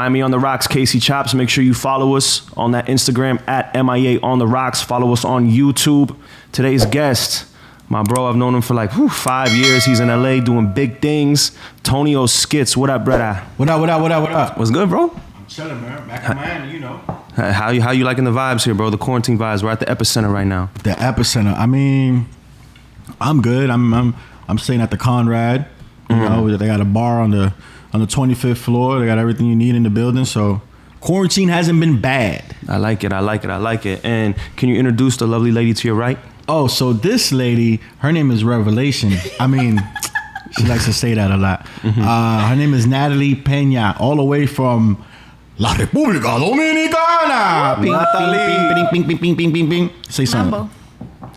Miami on the Rocks, Casey Chopz. Make sure you follow us on that Instagram at MIA on the Rocks. Follow us on YouTube. Today's guest, my bro, I've known him for like 5 years. He's in LA doing big things. Tonio Skits. What up, brother? What up? What's good, bro? I'm chilling, man. Back in Miami, you know. How you liking the vibes here, bro? The quarantine vibes. We're at the epicenter right now. The epicenter. I mean, I'm good. I'm staying at the Conrad. You know, they got a bar on the 25th floor. They got everything you need in the building. So quarantine hasn't been bad. I like it. And can you introduce the lovely lady to your right? Oh, so this lady, her name is Revelation. I mean, she likes to say that a lot. Her name is Nataly Pena, all the way from La República Dominicana. Nataly. Ping. Say something. Mambo.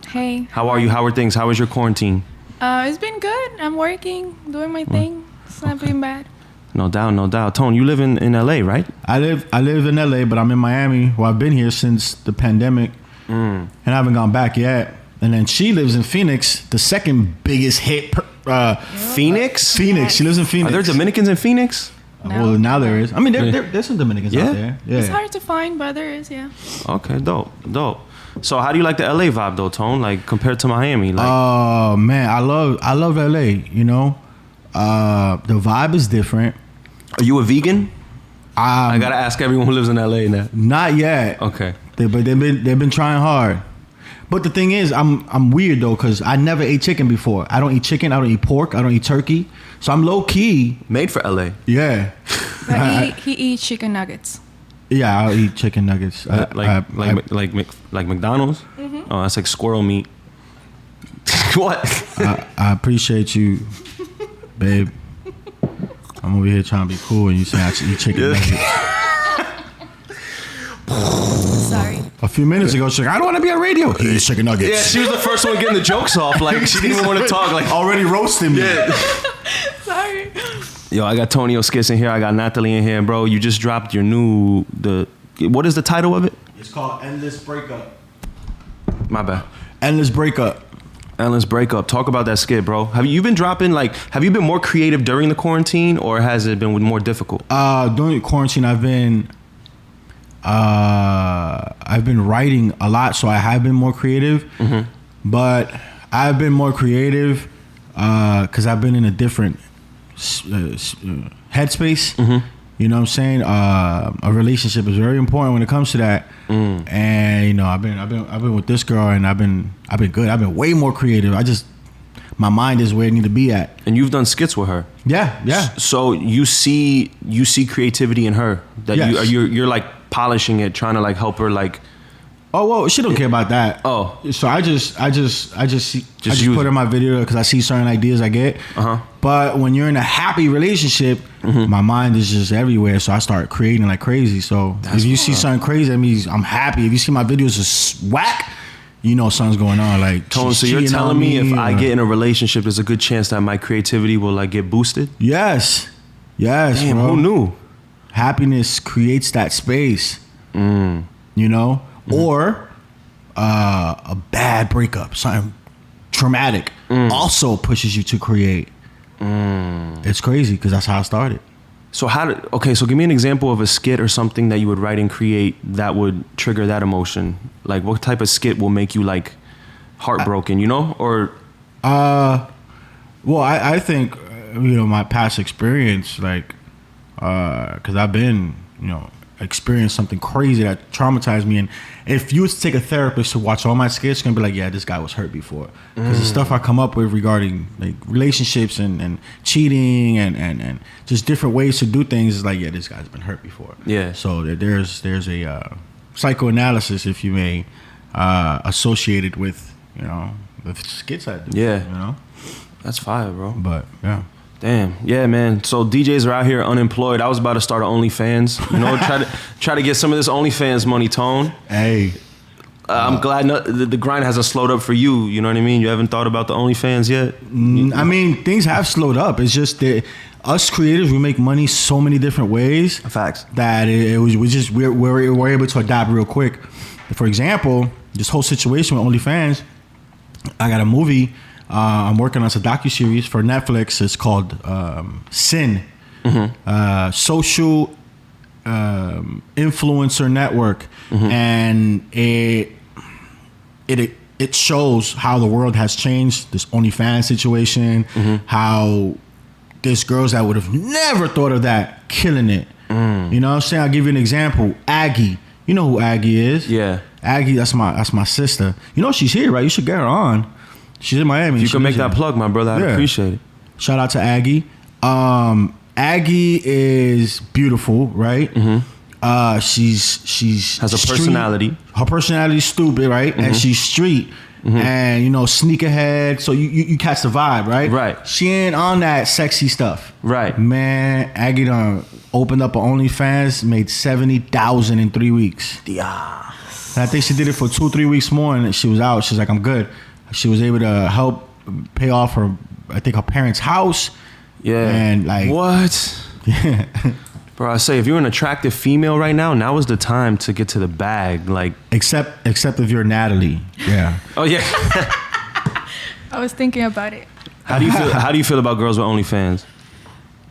Hey. How are you? How are things? How is your quarantine? It's been good. I'm working, doing my thing. It's not been bad. No doubt. Tone, you live in LA, right? I live in LA, but I'm in Miami. Well, I've been here since the pandemic, and I haven't gone back yet. And then she lives in Phoenix, the second biggest hit. Phoenix? Phoenix. She lives in Phoenix. Are there Dominicans in Phoenix? No. Well, now there is. I mean, there's some Dominicans out there. Yeah. It's hard to find, but there is, yeah. Okay, dope. So how do you like the LA vibe though, Tone? Like compared to Miami? Like, oh man, I love LA. You know, the vibe is different. are you a vegan? I gotta ask everyone who lives in LA now. Not yet. Okay. But they've been trying hard. But the thing is, I'm weird though, because I never ate chicken before. I don't eat chicken. I don't eat pork. I don't eat turkey. So I'm low key Made for LA. Yeah. But he eats chicken nuggets. Yeah, I'll eat chicken nuggets. Like McDonald's? Oh, that's like squirrel meat. What? I appreciate you, babe. I'm over here trying to be cool, and you say I should eat chicken nuggets. Sorry. A few minutes ago, she's like, I don't want to be on radio. He eats chicken nuggets. Yeah, she was the first one getting the jokes off. Like she didn't even want to talk. Like already roasting me. Yeah. Sorry. Yo, I got Tonio Skits in here. I got Nataly in here, bro. You just dropped your what is the title of it? It's called Endless Breakup. My bad. Endless Breakup. Endless Breakup. Talk about that skit, bro. Have you been more creative during the quarantine, or has it been more difficult? During quarantine, I've been writing a lot, so I have been more creative. But I've been more creative because I've been in a different headspace. You know what I'm saying? A relationship is very important when it comes to that. And you know, I've been with this girl, and I've been good. I've been way more creative. My mind is where it need to be at. And you've done skits with her. Yeah. So you see creativity in her that Yes. you're like polishing it, trying to like help her like. Oh well, she don't care about that. Oh, so I just put in my video because I see certain ideas I get. But when you're in a happy relationship, my mind is just everywhere. So I start creating like crazy. So if you see something crazy, that means I'm happy. If you see my videos just whack, you know something's going on. Like, Tone, so you're telling me if I get in a relationship, there's a good chance that my creativity will like get boosted? Yes, Damn, bro. who knew? Happiness creates that space. You know. Or a bad breakup, something traumatic, also pushes you to create. It's crazy because that's how I started. So so give me an example of a skit or something that you would write and create that would trigger that emotion. Like what type of skit will make you like heartbroken, you know? Or well, I think you know my past experience, like because I've been experienced something crazy that traumatized me. And if you was to take a therapist to watch all my skits, it's gonna be like, yeah, this guy was hurt before. Because the stuff I come up with regarding like relationships and cheating and just different ways to do things is like, yeah, this guy's been hurt before. Yeah. So there's a psychoanalysis, if you may, associated with the skits I do. Yeah. You know. That's fire, bro. But yeah. Damn, yeah, man. So DJs are out here unemployed. I was about to start an OnlyFans. You know, try to get some of this OnlyFans money, Tone. Hey, I'm glad the grind hasn't slowed up for you. You know what I mean? You haven't thought about the OnlyFans yet? I mean, things have slowed up. It's just that us creators, we make money so many different ways. Facts. That we're able to adapt real quick. For example, this whole situation with OnlyFans, I got a movie. I'm working on a docuseries for Netflix. It's called Sin. Social influencer network, and it shows how the world has changed. This OnlyFans situation, how there's girls that would have never thought of that killing it. You know what I'm saying? I'll give you an example. Aggie, you know who Aggie is? Yeah. Aggie, that's my sister. You know she's here, right? You should get her on. She's in Miami. If you can make that plug, my brother, I'd appreciate it. Shout out to Aggie. Aggie is beautiful, right? She's has a street. personality. Her personality is stupid, right? And she's street. And you know, sneakerhead. So you catch the vibe, right? Right. She ain't on that sexy stuff. Right. Man, Aggie done opened up an OnlyFans, made $70,000 in 3 weeks. Yeah. And I think she did it for 2-3 weeks more, and she was out. She's like, I'm good. She was able to help pay off her parents' house. Yeah. And like what? Yeah. Bro, I say if you're an attractive female right now is the time to get to the bag. Like except if you're Nataly. Yeah. Oh yeah. I was thinking about it. How do you feel about girls with OnlyFans?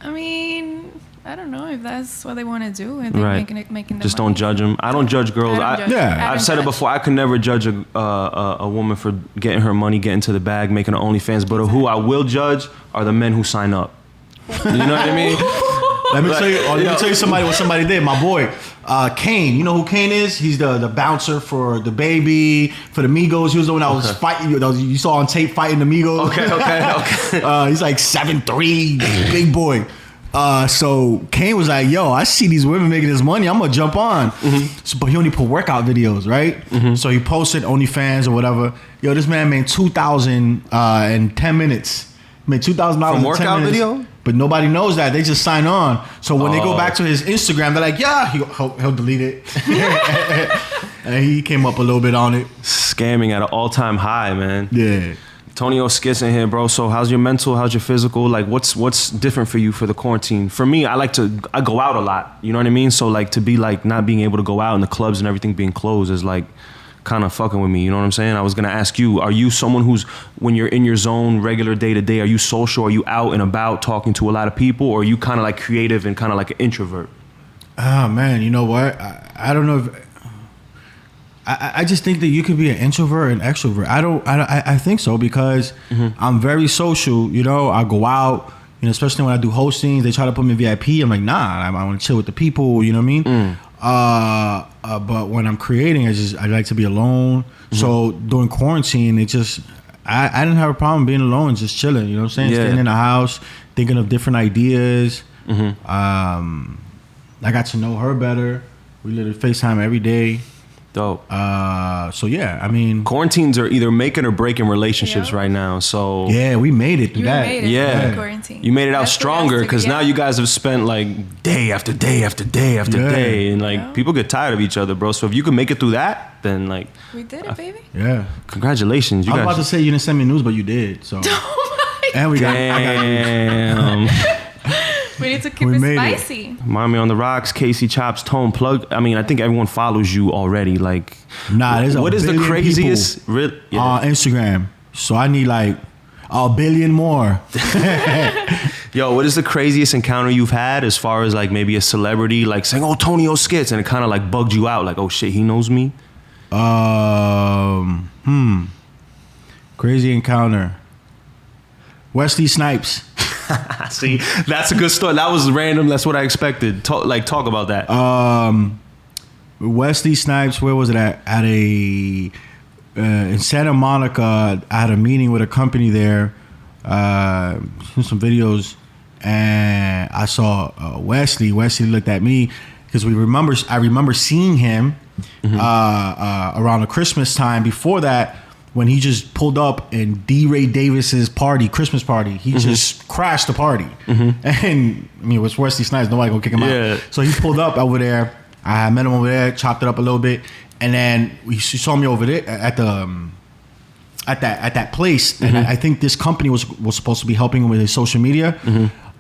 I mean, I don't know if that's what they want to do. I think Right. making the Just money. don't judge them. I don't judge girls. I've said it before. I could never judge a woman for getting her money, getting to the bag, making her OnlyFans. But who I will judge are the men who sign up. You know what I mean? Let me tell you what somebody did. My boy, Kane. You know who Kane is? He's the bouncer for the baby, for the Migos. He was the one that was fighting. You saw on tape fighting the Migos. Okay. He's like 7'3", big boy. So Kane was like, yo, I see these women making this money. I'm going to jump on. So, but he only put workout videos, right? So he posted OnlyFans or whatever. Yo, this man made $2,000 in 10 minutes. Made $2,000 in 10 minutes. Workout video? But nobody knows that. They just sign on. So when they go back to his Instagram, they're like, yeah, he'll delete it. And he came up a little bit on it. Scamming at an all-time high, man. Yeah. Tonio Skits in here, bro. So how's your mental? How's your physical? Like, what's different for you for the quarantine? For me, I go out a lot. You know what I mean? So like to be like not being able to go out and the clubs and everything being closed is like kind of fucking with me. You know what I'm saying? I was gonna ask you, are you someone who's, when you're in your zone regular day to day, are you social? Are you out and about talking to a lot of people? Or are you kind of like creative and kind of like an introvert? Oh man, you know what? I don't know if I just think that you could be an introvert and extrovert. I think so because I'm very social. You know, I go out. You know, especially when I do hostings, they try to put me in VIP. I'm like, nah, I want to chill with the people. You know what I mean? But when I'm creating, I like to be alone. So during quarantine, it just I didn't have a problem being alone, just chilling. You know what I'm saying? Yeah. Staying in the house, thinking of different ideas. I got to know her better. We literally FaceTime every day. Dope. So yeah, I mean, quarantines are either making or breaking relationships right now. So yeah, we made it through You that. made it Yeah. through quarantine. you made it out That's stronger fantastic, because yeah. now you guys have spent like day after day after day after Yeah. day, and like people get tired of each other, bro. So if you can make it through that, then like We did it, baby. Yeah. congratulations, you I was guys. about to say you didn't send me news, but you did. So and we got. I got news. Damn. We need to keep We it made it. spicy. Mommy on the Rocks, Casey Chopz, Tone Plug. I mean, I think everyone follows you already. Like, Nah, there's what a is the billion craziest? people on Instagram. So I need like a billion more. Yo, what is the craziest encounter you've had as far as like maybe a celebrity like saying, "Oh, Tonio Skits," and it kind of like bugged you out, like, "Oh shit, he knows me." Crazy encounter. Wesley Snipes. See, that's a good story. That was random. That's what I expected. Talk about that. Wesley Snipes. Where was it at? At a in Santa Monica. I had a meeting with a company there. Some videos, and I saw Wesley. Wesley looked at me because I remember seeing him around the Christmas time. Before that, when he just pulled up in D. Ray Davis's Christmas party, he just crashed the party. And I mean, it was Wesley Snipes. Nobody gonna kick him out. So he pulled up over there. I met him over there, chopped it up a little bit, and then he saw me over there at that place. And I think this company was supposed to be helping him with his social media.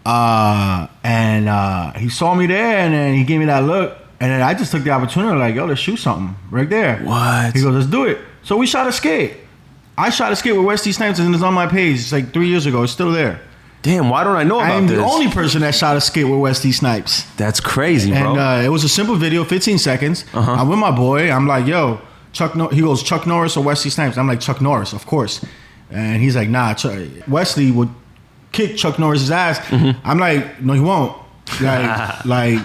And he saw me there, and then he gave me that look, and then I just took the opportunity, like, yo, let's shoot something right there. What? He goes, let's do it. So we shot a skit. I shot a skit with Wesley Snipes, and it's on my page. It's like 3 years ago. It's still there. Damn, why don't I know about I am this? the only person that shot a skit with Wesley Snipes. That's crazy, bro. And it was a simple video, 15 seconds. I'm with my boy. I'm like, yo, he goes, Chuck Norris or Wesley Snipes? I'm like, Chuck Norris, of course. And he's like, nah, Wesley would kick Chuck Norris's ass. I'm like, no, he won't. Like,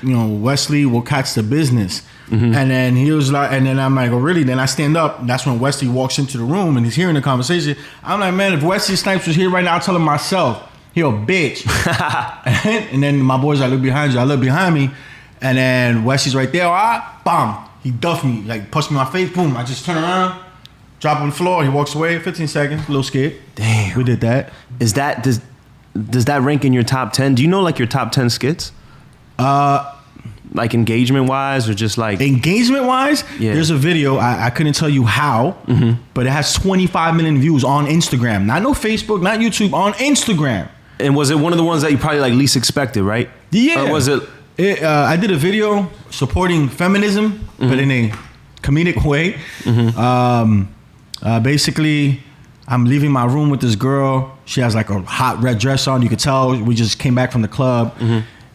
Wesley will catch the business. And then he was like, and then I'm like, oh, really? Then I stand up. That's when Wesley walks into the room and he's hearing the conversation. I'm like, man, if Wesley Snipes was here right now, I'll tell him myself. He a bitch. And then my boys, I look behind you. I look behind me. And then Wesley's right there. All right, bam. He duffed me, like punched me in my face. Boom. I just turn around, drop on the floor. He walks away. 15 seconds. Little skit. Damn. We did that. Does that rank in your top 10? Do you know like your top 10 skits? Like engagement wise or just like engagement wise? Yeah. There's a video, I couldn't tell you how, but it has 25 million views on Instagram. Not no Facebook, not YouTube, on Instagram. And was it one of the ones that you probably like least expected, right? Yeah. Or was it? I did a video supporting feminism, but in a comedic way. Basically, I'm leaving my room with this girl. She has like a hot red dress on. You could tell we just came back from the club.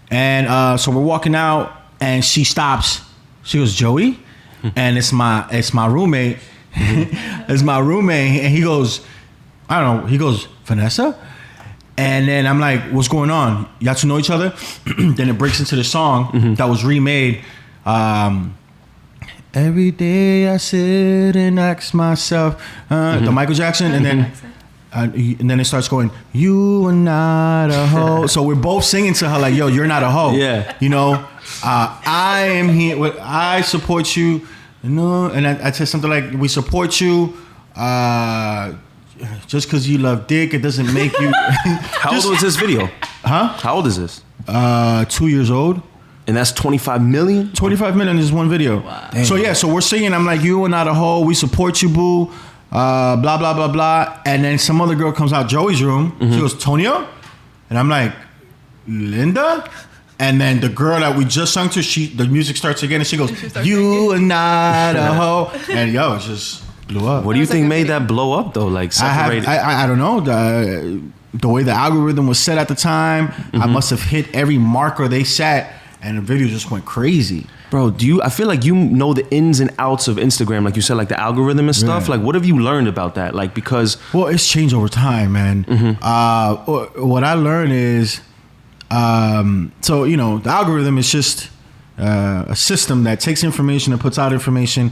And so we're walking out and she stops. She goes, Joey? And it's my roommate. It's my roommate. And he goes, I don't know. He goes, Vanessa? And then I'm like, what's going on? Y'all two know each other? Then it breaks into the song that was remade. Every day I sit and ask myself, the Michael Jackson, and then it starts going, you are not a hoe. So we're both singing to her like, yo, you're not a hoe. Yeah. I am here. I support you. And I said something like, we support you. Just because you love dick, it doesn't make you. How old was this video? Huh? How old is this? 2 years old. And that's 25 million? 25 million is one video. Wow. So we're singing. I'm like, you are not a hoe. We support you, boo. Blah, blah, blah, blah. And then some other girl comes out Joey's room. She goes, Tonio? And I'm like, Linda? And then the girl that we just sung to, the music starts again and she goes, you are not a hoe. And yo, it's just blew up. What do you think made that blow up though? Like separated? I don't know. The way the algorithm was set at the time, I must have hit every marker they set and the video just went crazy. Bro, I feel like you know the ins and outs of Instagram, like you said, like the algorithm and stuff. Yeah. Like, what have you learned about that? Like, because it's changed over time, man. What I learned is, the algorithm is just a system that takes information and puts out information,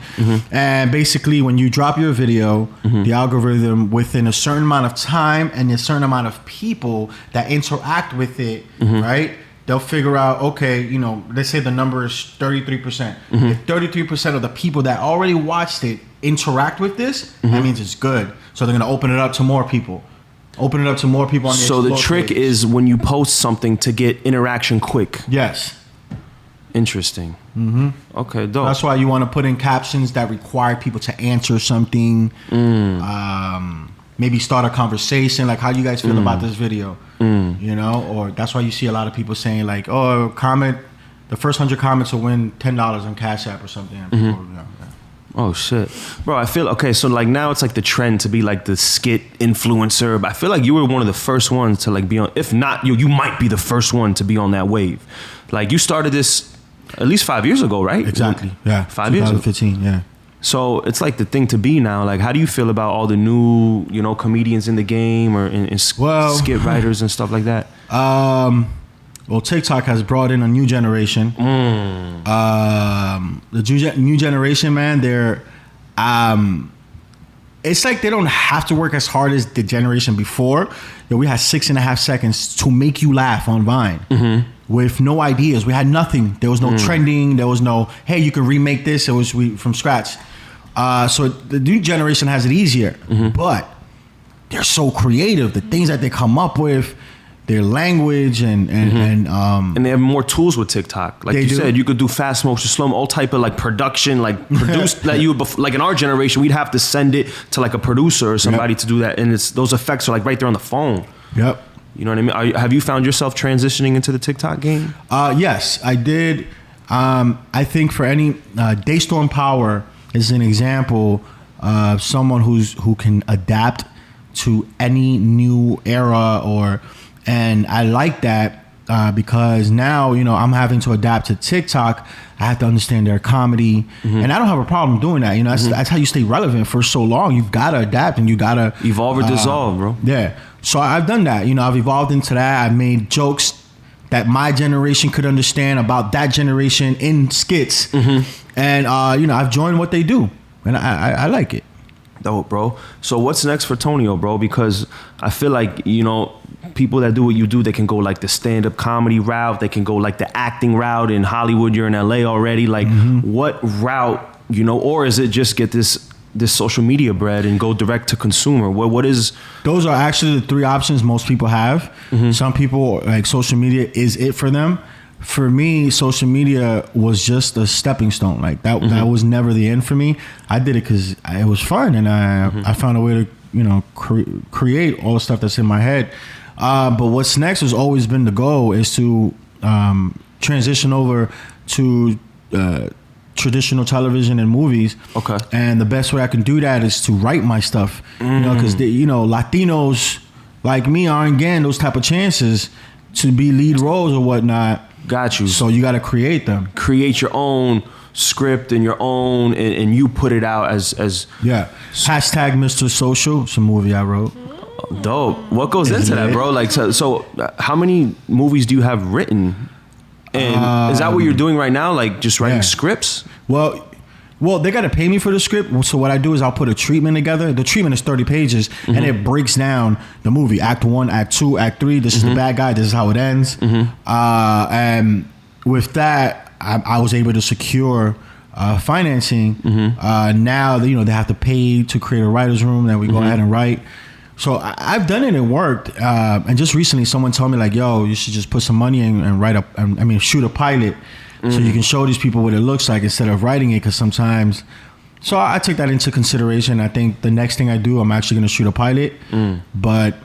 and basically, when you drop your video, the algorithm within a certain amount of time and a certain amount of people that interact with it, right? They'll figure out, okay, let's say the number is 33%. If 33% of the people that already watched it interact with this, that means it's good. So they're going to open it up to more people. Open it up to more people on the So the trick is when you post something to get interaction quick. Yes. Interesting. Okay, dope. That's why you want to put in captions that require people to answer something. Maybe start a conversation, like how do you guys feel about this video? Or that's why you see a lot of people saying like, oh, comment, the first 100 comments will win $10 on Cash App or something. Oh shit, bro! I feel okay. So like now it's like the trend to be like the skit influencer. But I feel like you were one of the first ones to like be on. If not, you might be the first one to be on that wave. Like you started this at least 5 years ago, right? Exactly. Yeah. 5 years. 2015. Yeah. So it's like the thing to be now. Like, how do you feel about all the new, comedians in the game or skit writers and stuff like that? Well, TikTok has brought in a new generation. The new generation, man, they're, it's like they don't have to work as hard as the generation before. We had 6.5 seconds to make you laugh on Vine. With no ideas. We had nothing. There was no trending. There was no, hey, you can remake this. It was from scratch. So the new generation has it easier. But they're so creative. The things that they come up with, their language and they have more tools with TikTok. Like you said, you could do fast motion, slow mo, all type of like production, like produced like like in our generation, we'd have to send it to like a producer or somebody to do that. And those effects are like right there on the phone. Yep. You know what I mean? Have you found yourself transitioning into the TikTok game? Yes, I did. I think for any Daystorm Power is an example of someone who can adapt to any new era or And I like that because now, I'm having to adapt to TikTok. I have to understand their comedy. And I don't have a problem doing that. That's how you stay relevant for so long. You've got to adapt and you got to... Evolve or dissolve, bro. Yeah. So I've done that. I've evolved into that. I've made jokes that my generation could understand about that generation in skits. And, I've joined what they do. And I like it. Dope, bro. So what's next for Tonio, bro? Because I feel like, people that do what you do, they can go like the stand-up comedy route. They can go like the acting route. In Hollywood, you're in LA already. Like what route, or is it just get this social media bread and go direct to consumer? What is... Those are actually the three options most people have. Some people, like, social media is it for them. For me, social media was just a stepping stone. Like that was never the end for me. I did it because it was fun, and I found a way to create all the stuff that's in my head. But what's next has always been the goal, is to transition over to traditional television and movies. Okay. And the best way I can do that is to write my stuff. Because Latinos like me aren't getting those type of chances to be lead roles or whatnot. Got you. So you got to create them. Create your own script and your own, and you put it out as yeah. Hashtag Mr. Social. It's a movie I wrote. Dope. What goes into that, bro? Like, so how many movies do you have written? And is that what you're doing right now? Like just writing scripts? Well, they got to pay me for the script. So what I do is I'll put a treatment together. The treatment is 30 pages and it breaks down the movie. Act 1, Act 2, Act 3. This is the bad guy. This is how it ends. And with that, I was able to secure financing. Now, they have to pay to create a writer's room. Then we go ahead and write. So I've done it and worked. And just recently someone told me like, yo, you should just put some money in and write up. Shoot a pilot. So you can show these people what it looks like instead of writing it, because sometimes... So I took that into consideration. I think the next thing I do, I'm actually going to shoot a pilot. But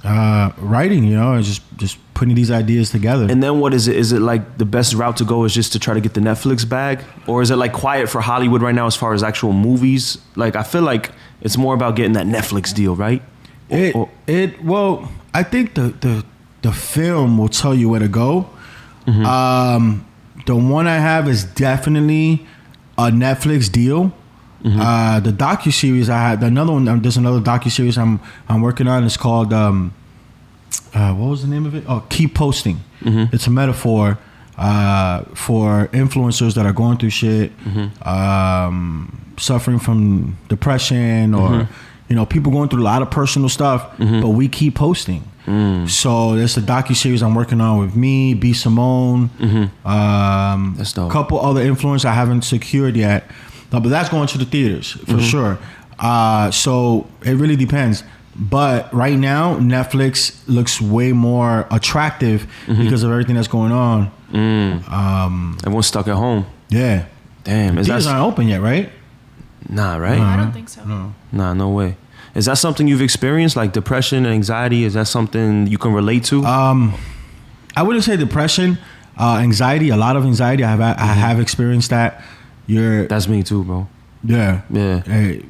writing, is just putting these ideas together. And then what is it? Is it like the best route to go is just to try to get the Netflix bag? Or is it like quiet for Hollywood right now as far as actual movies? Like, I feel like it's more about getting that Netflix deal, right? Well, I think the film will tell you where to go. The one I have is definitely a Netflix deal. The docuseries I had, another one. There's another docuseries I'm working on. It's called what was the name of it? Oh, Keep Posting. It's a metaphor for influencers that are going through shit, suffering from depression, or people going through a lot of personal stuff, but we keep posting. So there's a docuseries I'm working on with me, B. Simone, that's dope. A couple other influencers I haven't secured yet, but that's going to the theaters for sure. So it really depends. But right now, Netflix looks way more attractive because of everything that's going on. Everyone's stuck at home. Yeah. Damn. The theaters aren't open yet, right? Nah, right? I don't think so. Nah, no way. Is that something you've experienced, like depression, anxiety? Is that something you can relate to? I wouldn't say depression, anxiety. A lot of anxiety. I have experienced that. That's me too, bro. Yeah. Hey,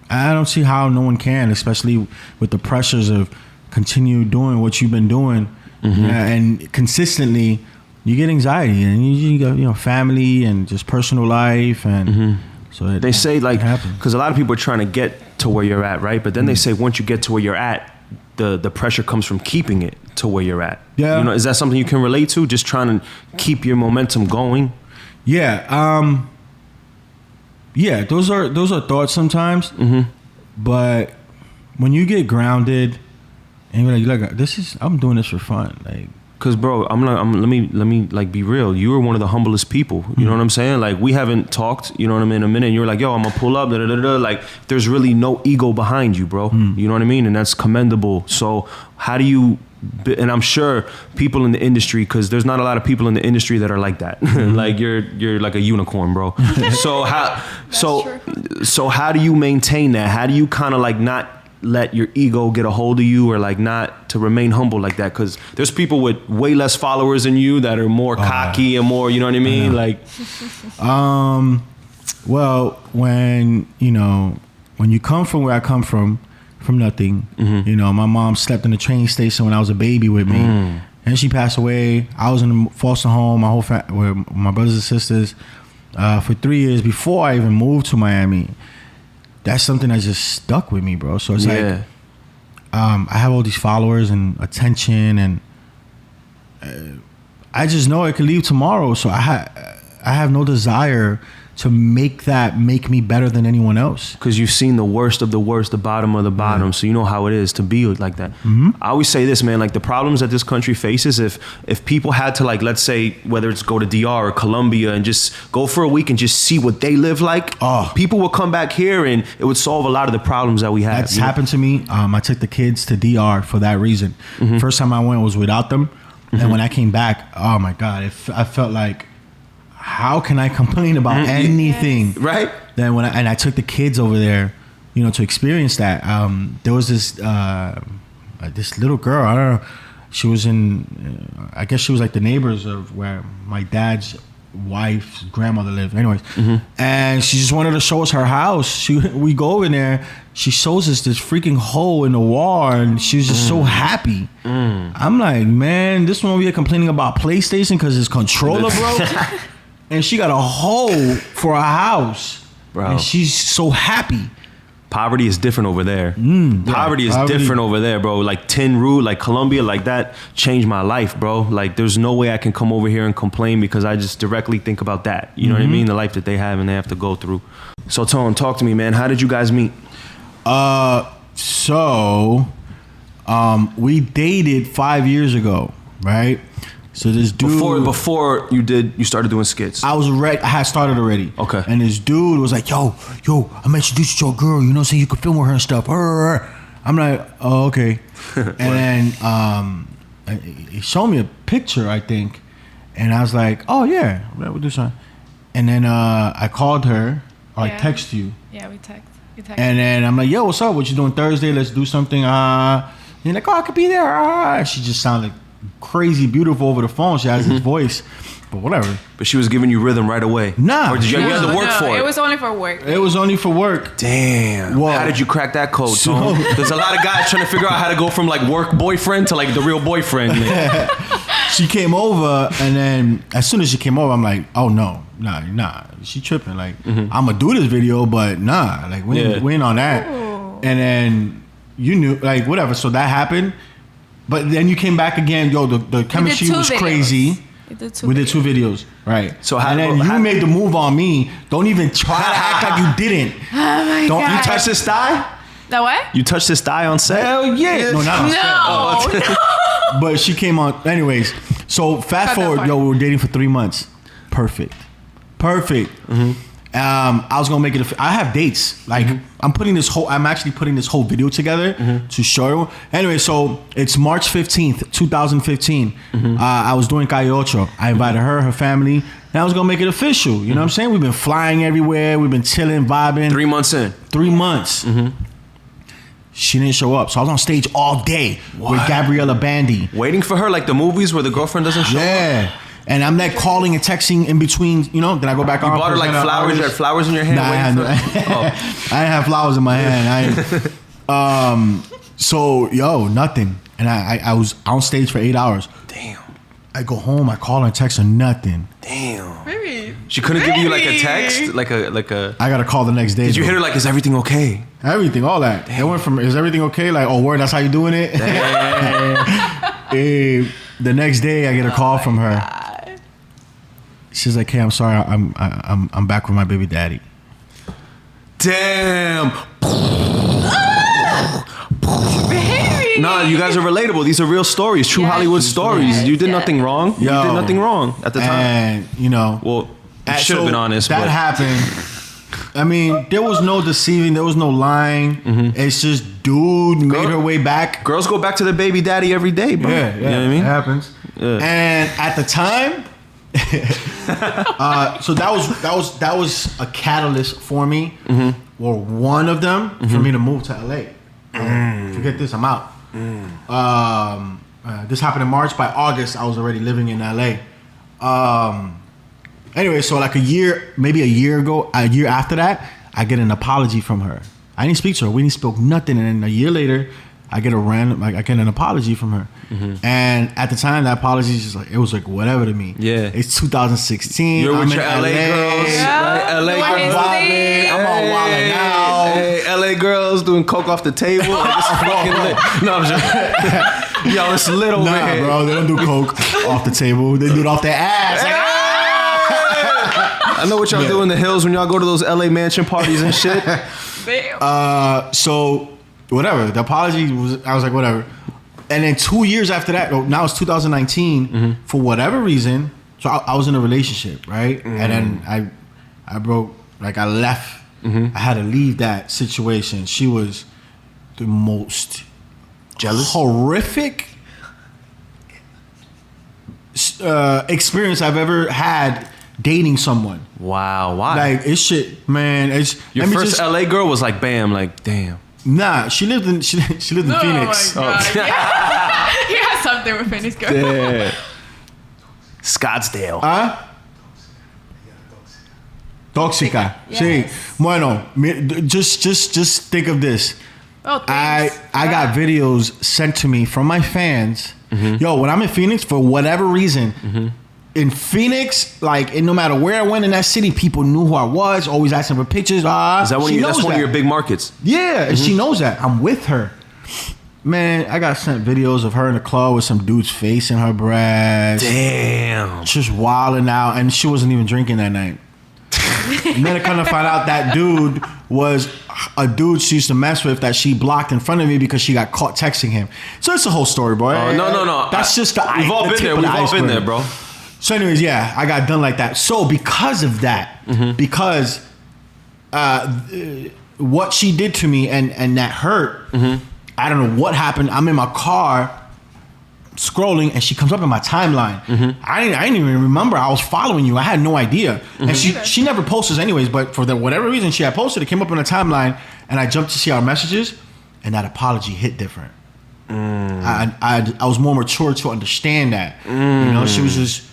I don't see how no one can, especially with the pressures of continue doing what you've been doing, and consistently. You get anxiety, and you got family and just personal life, and so they say like, because a lot of people are trying to get to where you're at, right? But then they say once you get to where you're at, the pressure comes from keeping it to where you're at. Yeah, is that something you can relate to? Just trying to keep your momentum going. Yeah, yeah. Those are thoughts sometimes, but when you get grounded and you're like, I'm doing this for fun, like. Cause bro, let me like be real. You were one of the humblest people. You know what I'm saying? Like we haven't talked. You know what I mean? In a minute, and you're like, yo, I'm gonna pull up. Like there's really no ego behind you, bro. You know what I mean? And that's commendable. So how do you? And I'm sure people in the industry, because there's not a lot of people in the industry that are like that. Like you're like a unicorn, bro. So how do you maintain that? How do you kind of like not let your ego get a hold of you, or like not to remain humble like that? Because there's people with way less followers than you that are more cocky and more, you know what I mean? Like, well, when you come from where I come from, from nothing. You know, my mom slept in the train station when I was a baby with me, and she passed away. I was in a foster home, my whole with my brothers and sisters, for 3 years before I even moved to Miami. That's something that just stuck with me, bro. So it's like, I have all these followers and attention, and I just know it could leave tomorrow. So I have no desire to make me better than anyone else. Because you've seen the worst of the worst, the bottom of the bottom, so you know how it is to be like that. I always say this, man, like the problems that this country faces, if people had to, like, let's say, whether it's go to DR or Colombia and just go for a week and just see what they live like, people would come back here and it would solve a lot of the problems that we have. That's happened to me. I took the kids to DR for that reason. First time I went was without them. And when I came back, oh my God, I felt like, how can I complain about anything? Right. Then I took the kids over there, you know, to experience that. There was this little girl. I don't know. She was I guess she was like the neighbors of where my dad's wife's grandmother lived. Anyways, and she just wanted to show us her house. We go in there. She shows us this freaking hole in the wall, and she was just so happy. I'm like, man, this one over here complaining about PlayStation because his controller broke. And she got a hole for a house, bro. And she's so happy. Poverty is different over there. Poverty is different over there, bro. Like tin roof, like Colombia, like that changed my life, bro. Like there's no way I can come over here and complain because I just directly think about that. You know what I mean? The life that they have and they have to go through. So Tone, talk to me, man. How did you guys meet? We dated 5 years ago, right? So this dude before you started doing skits. I had started already. Okay. And this dude was like, yo, I'm introduced you to a girl, you know what I'm saying? You can film with her and stuff. I'm like, oh, okay. And then he showed me a picture, I think. And I was like, oh yeah, we'll do something. And then I called her, or I text you. Yeah, we text. And then I'm like, yo, what's up? What you doing Thursday? Let's do something. And you're like, oh, I could be there. She just sounded crazy beautiful over the phone. She has this voice, but whatever. But she was giving you rhythm right away. Nah. Or did you have to work for it? It was only for work. It was only for work. Damn. Well, how did you crack that code, Tone? There's a lot of guys trying to figure out how to go from like work boyfriend to like the real boyfriend. She came over, and then as soon as she came over, I'm like, oh no, nah. She tripping. Like, I'm gonna do this video, but nah. Like, we ain't on that. Ooh. And then you knew, like, whatever. So that happened. But then you came back again, yo. The chemistry was crazy. We did two videos, right? So and then you made the move on me. Don't even try to act like you didn't. Oh my God! You touched his thigh? The what? You touched his thigh on set? Hell yeah! No, not on set. No. But she came on. Anyways, so fast forward, yo. We were dating for 3 months. Perfect. I was gonna make it. I have dates. Like I'm actually putting this whole video together to show you. Anyway, so it's March 15th, 2015. I was doing Cardioid. I invited her family, and I was gonna make it official. You know what I'm saying? We've been flying everywhere. We've been chilling, vibing. 3 months in. 3 months. She didn't show up, so I was on stage all day with Gabriella Bandy, waiting for her, like the movies where the girlfriend doesn't show up. Yeah. And I'm like calling and texting in between, you know. Then I go back on. You bought her like flowers. You had flowers in your hand. Nah, I didn't have flowers in my hand. So nothing. And I was on stage for 8 hours. Damn. I go home. I call her and text her nothing. Damn. Really? She couldn't give you like a text, like a. I gotta call the next day. Did you hit her like, is everything okay? Everything, all that. Damn. It went from, is everything okay? Like, oh, word, that's how you doing it. The next day, I get a call from her. God. She's like, "Hey, I'm sorry. I'm back with my baby daddy." Damn. Baby. Nah, you guys are relatable. These are real stories, true Hollywood stories. You did nothing wrong. You did nothing wrong at the time. And you know, well, you should have been honest. That happened. I mean, there was no deceiving. There was no lying. It's just dude made her way back. Girls go back to their baby daddy every day, bro. Yeah. You know what I mean? It happens. Yeah. And at the time. So that was a catalyst for me, or one of them for me to move to LA. Forget this, I'm out. This happened in March. By August, I was already living in LA. Anyway, so like maybe a year after that, I get an apology from her. I didn't speak to her. We didn't spoke nothing. And then a year later, I get an apology from her. And at the time, that apology is just like, it was like whatever to me. Yeah. It's 2016. You're with I'm your in LA girls. Yeah. Right? LA Doing girls. his thing. I'm all wildin' now. Hey, LA girls doing coke off the table. Like, it's fucking lit. No, I'm just. Yo, it's lit over Nah, here. bro, they don't do coke off the table. They do it off their ass. Like, I know what y'all do in the hills when y'all go to those LA mansion parties and shit. Damn. so whatever. The apology was, I was like, whatever. And then 2 years after that, now it's 2019. For whatever reason, so I was in a relationship, right? And then I broke. Like I left. I had to leave that situation. She was the most Jealous? horrific experience I've ever had dating someone. Wow, why? Like it's shit, man. It's Your first LA girl was like, bam, like, damn. Nah, she lived in Phoenix. Oh my God. Yeah. He has something with Phoenix girl. Yeah. Scottsdale. Tóxica. Yes. Sí. Bueno, just think of this. Oh, thanks. I got videos sent to me from my fans. Yo, when I'm in Phoenix, for whatever reason, in Phoenix, like, and no matter where I went in that city, people knew who I was. Always asking for pictures. Is that she that's knows one of that. your big markets? Yeah, and she knows that. I'm with her. Man, I got sent videos of her in the club with some dude's face in her breast. Damn. Just wilding out, and she wasn't even drinking that night. And then I kind of found out that dude was a dude she used to mess with that she blocked in front of me because she got caught texting him. So it's a whole story, boy. No. That's just the We've all the been tip there. of the We've all been iceberg. there, bro. So anyways, yeah, I got done like that. So because of that, because what she did to me and that hurt, I don't know what happened. I'm in my car scrolling and she comes up in my timeline. I didn't even remember I was following you. I had no idea. And she never posts anyways, but for whatever reason she had posted, it came up in the timeline and I jumped to see our messages and that apology hit different. I was more mature to understand that. You know, she was just,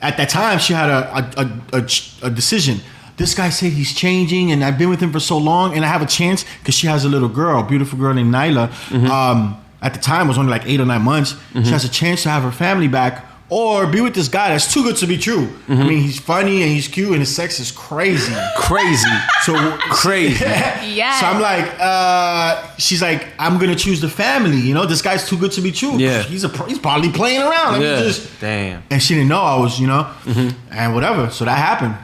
at that time she had a decision. This guy said he's changing and I've been with him for so long and I have a chance because she has a little girl, beautiful girl named Nyla. At the time it was only like 8 or 9 months. She has a chance to have her family back or be with this guy that's too good to be true. I mean, he's funny and he's cute and his sex is crazy. So crazy. Yes. So I'm like, she's like, I'm gonna choose the family. You know, this guy's too good to be true. Yeah. He's probably playing around. Let me just, Damn. and she didn't know I was, you know, and whatever. So that happened.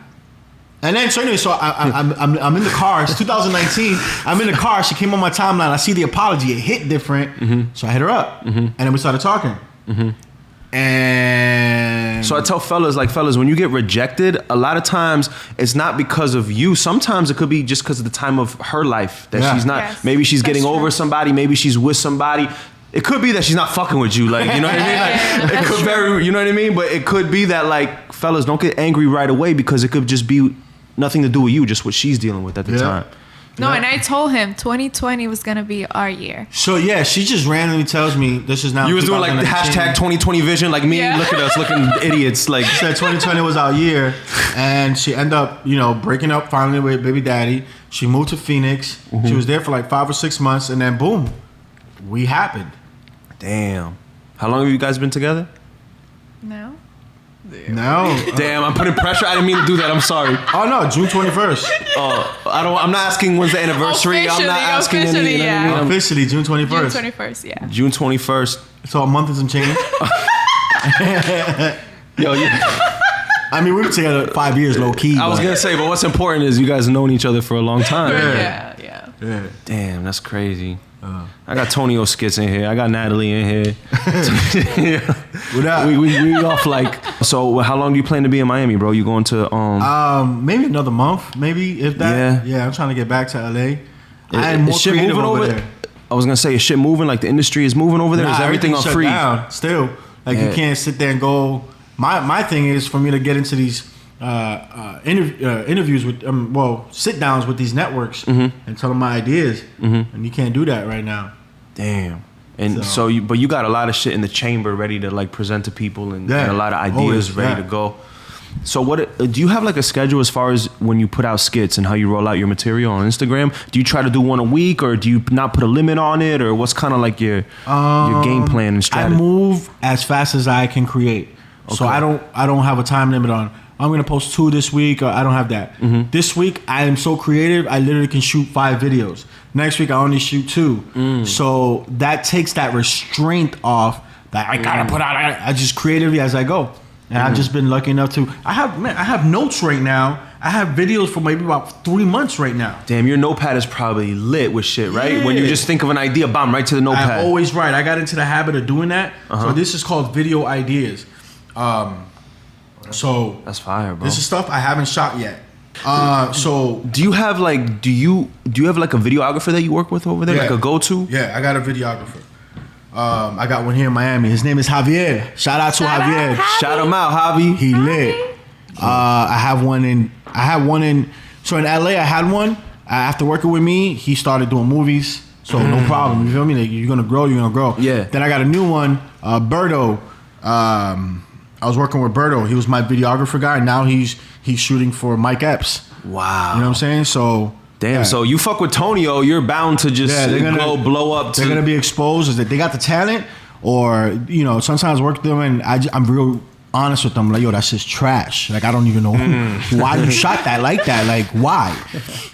And then so anyway, so I'm in the car. It's 2019. I'm in the car. She came on my timeline. I see the apology. It hit different. So I hit her up, and then we started talking. And So I tell fellas, when you get rejected, a lot of times it's not because of you. Sometimes it could be just because of the time of her life that she's not. Yes, maybe she's that's getting true. over somebody. Maybe she's with somebody. It could be that she's not fucking with you, like, you know what I mean? Like, it could you know what I mean? But it could be that, like, fellas, don't get angry right away because it could just be nothing to do with you, just what she's dealing with at the time. No, and I told him 2020 was gonna be our year. So yeah, she just randomly tells me this is now. You was doing like the 2019. hashtag 2020 vision, like me. Yeah. Look at us, looking idiots. Like, She said 2020 was our year, and she ended up, you know, breaking up finally with baby daddy. She moved to Phoenix. She was there for like 5 or 6 months, and then boom, we happened. damn. How long have you guys been together? No. No, Damn, I'm putting pressure. I didn't mean to do that. I'm sorry. oh no, June 21st. I'm not asking when's the anniversary. I'm not asking any. Officially, You know what I yeah. mean? I'm- Officially June June 21st. 21st, yeah. June 21st. So a month and some change. Yo, I mean, we were together 5 years, low key. I was but- gonna say, but what's important is you guys have known each other for a long time. Yeah. Yeah. Damn, that's crazy. I got Tonio Skits in here. I got Nataly in here. What up? we off like. So how long do you plan to be in Miami, bro? You going to Maybe another month, maybe if that. Yeah, I'm trying to get back to LA. I am more is shit creative moving over over there. I was gonna say, is shit moving? Like the industry is moving over there? Nah, Is everything on everything's shut free? down still. Like you Yeah. can't sit there and go. My thing is for me to get into these interviews with sit downs with these networks and tell them my ideas, and you can't do that right now. Damn. And so you got a lot of shit in the chamber ready to like present to people and a lot of ideas always, ready to go. So what do you have like a schedule as far as when you put out skits and how you roll out your material on Instagram? Do you try to do one a week, or do you not put a limit on it, or what's kind of like your game plan and strategy? I move as fast as I can create. Okay. So I don't have a time limit on I'm gonna post 2 this week, or I don't have that. This week I am so creative, I literally can shoot 5 videos. Next week I only shoot 2. So that takes that restraint off that I gotta put out. I just creatively as I go. And I've just been lucky enough to I have notes right now. I have videos for maybe about 3 months right now. Damn, your notepad is probably lit with shit, right? Yeah. When you just think of an idea, bam, right to the notepad. I'm always right. I got into the habit of doing that. So this is called video ideas. So that's fire, bro. This is stuff I haven't shot yet. So do you have like do you have like a videographer that you work with over there, like a go-to? Yeah, I got a videographer. I got one here in Miami. His name is Javier. Shout out to Javier. Shout him out, Javi. He lit. I have one in. So in LA, I had one. After working with me, he started doing movies. So no problem. You feel me? Like, you're gonna grow. Yeah. Then I got a new one, Berto. I was working with Berto. He was my videographer guy. Now he's shooting for Mike Epps. Wow. You know what I'm saying? So damn. yeah. So you fuck with Tonio, you're bound to just blow up. They're gonna be exposed. Is that they got the talent, or sometimes work with them and I'm real honest with them. Like, yo, that's just trash. Like, I don't even know why you shot that like that. Like, why?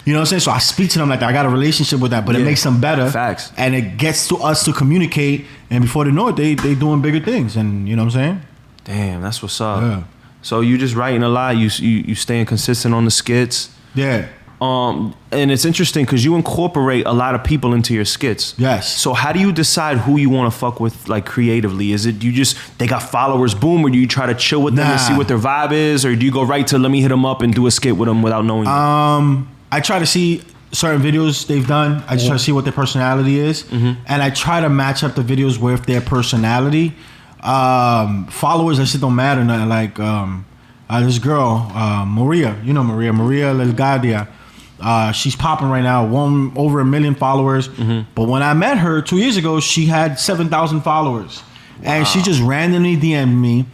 You know what I'm saying? So I speak to them like that. I got a relationship with that, but it makes them better. Facts. And it gets to us to communicate. And before they know it, they doing bigger things. And you know what I'm saying? Damn, that's what's up. Yeah. So you just writing a lot. You staying consistent on the skits. Yeah. And it's interesting because you incorporate a lot of people into your skits. Yes. So how do you decide who you want to fuck with, like, creatively? Is it they got followers, boom, or do you try to chill with them and see what their vibe is, or do you go right to let me hit them up and do a skit with them without knowing? I try to see certain videos they've done. I just try to see what their personality is, and I try to match up the videos with their personality. Followers, that shit don't matter. Nothing. Like this girl, Maria, Maria Delgadia. She's popping right now, over 1 million followers. But when I met her 2 years ago, she had 7,000 followers. Wow. And she just randomly DM'd me,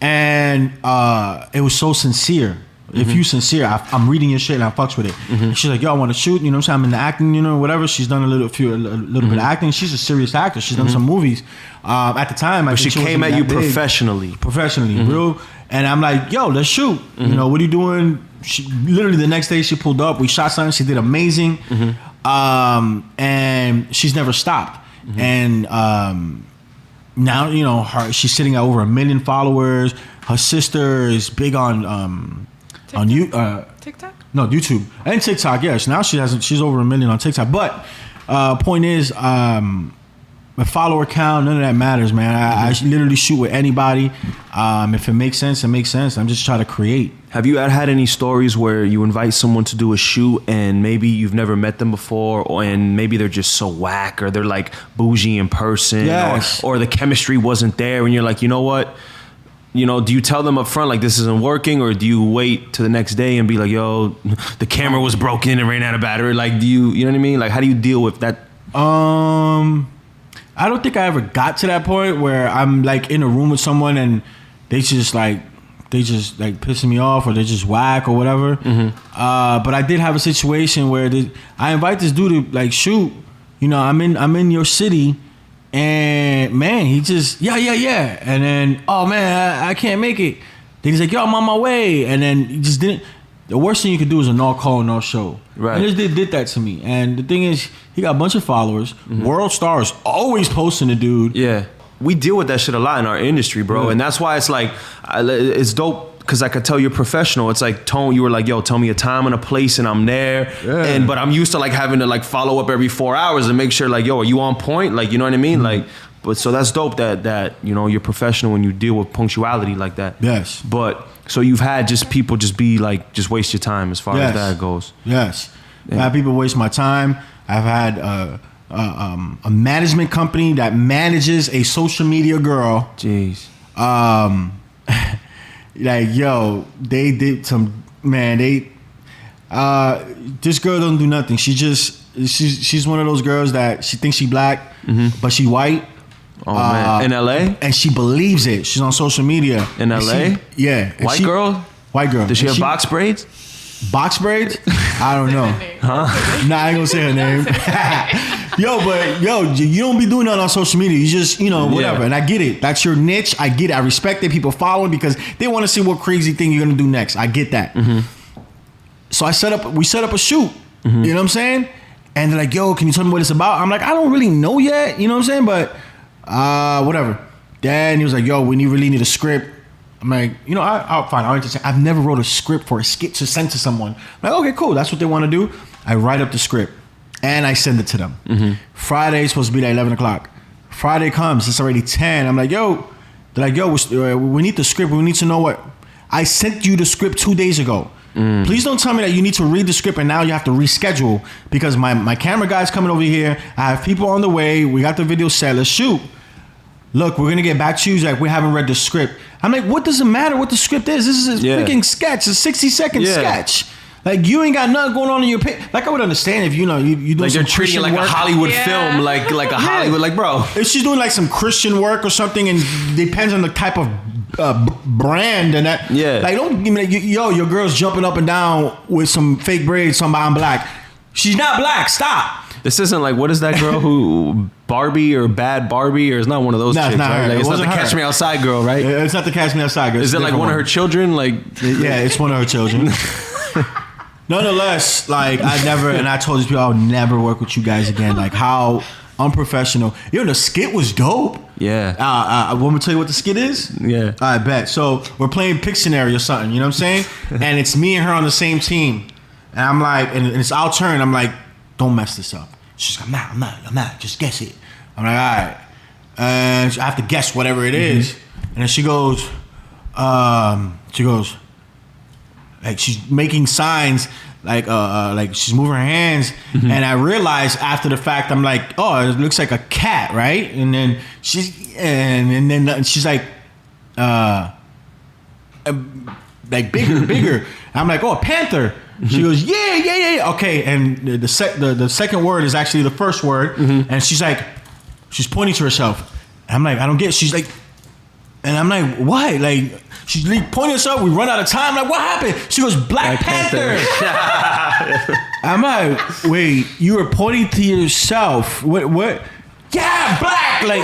and it was so sincere. If you sincere, I'm reading your shit and I fucks with it. And she's like, yo, I want to shoot. You know what I'm saying? I'm in the acting, whatever. She's done a little bit of acting. She's a serious actor. She's done some movies. At the time, but she came at you professionally, bro. And I'm like, yo, let's shoot. What are you doing? She literally the next day she pulled up. We shot something. She did amazing. And she's never stopped. And now she's sitting at over 1 million followers. Her sister is big on TikTok? No, YouTube and TikTok. Yes, now she's over 1 million on TikTok. But point is, my follower count, none of that matters, man. I literally shoot with anybody. If it makes sense, it makes sense. I'm just trying to create. Have you had any stories where you invite someone to do a shoot and maybe you've never met them before, and maybe they're just so whack, or they're like bougie in person, yes, or the chemistry wasn't there, and you're like, you know what? Do you tell them up front like this isn't working, or do you wait to the next day and be like, yo, the camera was broken and ran out of battery? Like, you know what I mean? Like, how do you deal with that? I don't think I ever got to that point where I'm like in a room with someone and they just pissing me off, or they just whack or whatever. But I did have a situation where I invite this dude to like shoot. I'm in your city. And man, he just yeah, and then oh man, I can't make it. Then he's like, yo, I'm on my way, and then he just didn't. The worst thing you could do is a no call, no show. Right. And this did that to me. And the thing is, he got a bunch of followers. World stars always posting the dude. Yeah, we deal with that shit a lot in our industry, bro, and that's why it's like it's dope. Because I could tell you're professional. It's like, Tone, you were like, yo, tell me a time and a place and I'm there. Yeah. But I'm used to like having to like follow up every 4 hours and make sure like, yo, are you on point? Like, you know what I mean? Like, but so that's dope that you're professional when you deal with punctuality like that. Yes. But so you've had just people just be like, just waste your time as far as that goes. Yes. I've had people waste my time. I've had a management company that manages a social media girl. Jeez. Like, yo, they did some, man, this girl don't do nothing. She's one of those girls that she thinks she black, but she white. Oh, man. In LA? And she believes it. She's on social media. In LA? Yeah. White girl? White girl. Does she And have box braids? Box braids? I don't know. Nah, I ain't gonna say her name. You don't be doing that on social media. You just, whatever. Yeah. And I get it. That's your niche. I get it. I respect it. People following because they want to see what crazy thing you're gonna do next. I get that. So we set up a shoot. You know what I'm saying? And they're like, yo, can you tell me what it's about? I'm like, I don't really know yet. You know what I'm saying? But whatever. Then he was like, yo, we really need a script. I'm like, I'll fine. I'll entertain. I've never wrote a script for a skit to send to someone. I'm like, okay, cool. That's what they want to do. I write up the script and I send it to them. Friday is supposed to be at 11 o'clock. Friday comes. It's already 10. I'm like, yo. They're like, yo, we need the script. We need to know what. I sent you the script 2 days ago. Please don't tell me that you need to read the script and now you have to reschedule because my camera guy's coming over here. I have people on the way. We got the video set. Let's shoot. Look, we're going to get back to you. He's like, we haven't read the script. I'm like, what does it matter what the script is? This is a freaking sketch, a 60-second sketch. Like, you ain't got nothing going on in your page. Like, I would understand if, you do like some you're treating it like work. a Hollywood film, like a Hollywood, like, bro. If she's doing, like, some Christian work or something and depends on the type of brand and that. Yeah. Like, don't give me, your girl's jumping up and down with some fake braids, some I'm black. She's not black. Stop. This isn't like, what is that girl who Barbie or Bad Barbie or it's not one of those chicks, not right? her. Like, it's not the her. Catch Me Outside girl, right? It's not the Catch Me Outside girl. Is it like one of her children? Like, yeah, it's one of her children. Nonetheless, like I told these people I'll never work with you guys again. Like how unprofessional. The skit was dope. Yeah. Want me to tell you what the skit is? Yeah. I bet. So we're playing Pictionary or something. You know what I'm saying? And it's me and her on the same team. And I'm like, and it's our turn. I'm like, don't mess this up. She's like, I'm not. Just guess it. I'm like, all right. And I have to guess whatever it is. And then she goes, like she's making signs, like she's moving her hands. And I realized after the fact, I'm like, oh, it looks like a cat, right? And then she's like bigger. I'm like, oh, a panther. She goes, yeah. Okay, and the second word is actually the first word, and she's pointing to herself. And I'm like, I don't get it. She's like, and I'm like, what? Like, she's pointing herself. We run out of time. I'm like, what happened? She goes, Black Panther. I'm like, wait, you were pointing to yourself. What? Yeah, black. Like.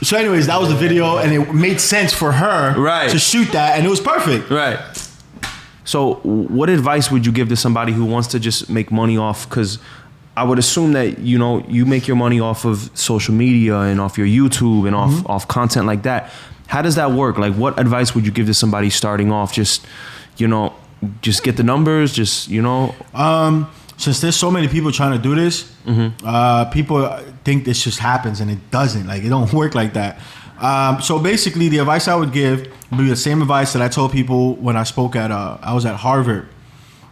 So, anyways, that was the video, and it made sense for her to shoot that, and it was perfect. Right. So, what advice would you give to somebody who wants to just make money off? Because I would assume that, you make your money off of social media and off your YouTube and off content like that. How does that work? Like, what advice would you give to somebody starting off? Just get the numbers, Since there's so many people trying to do this, people think this just happens, and it doesn't. Like, it don't work like that. So basically, the advice I would give would be the same advice that I told people when I spoke at I was at Harvard.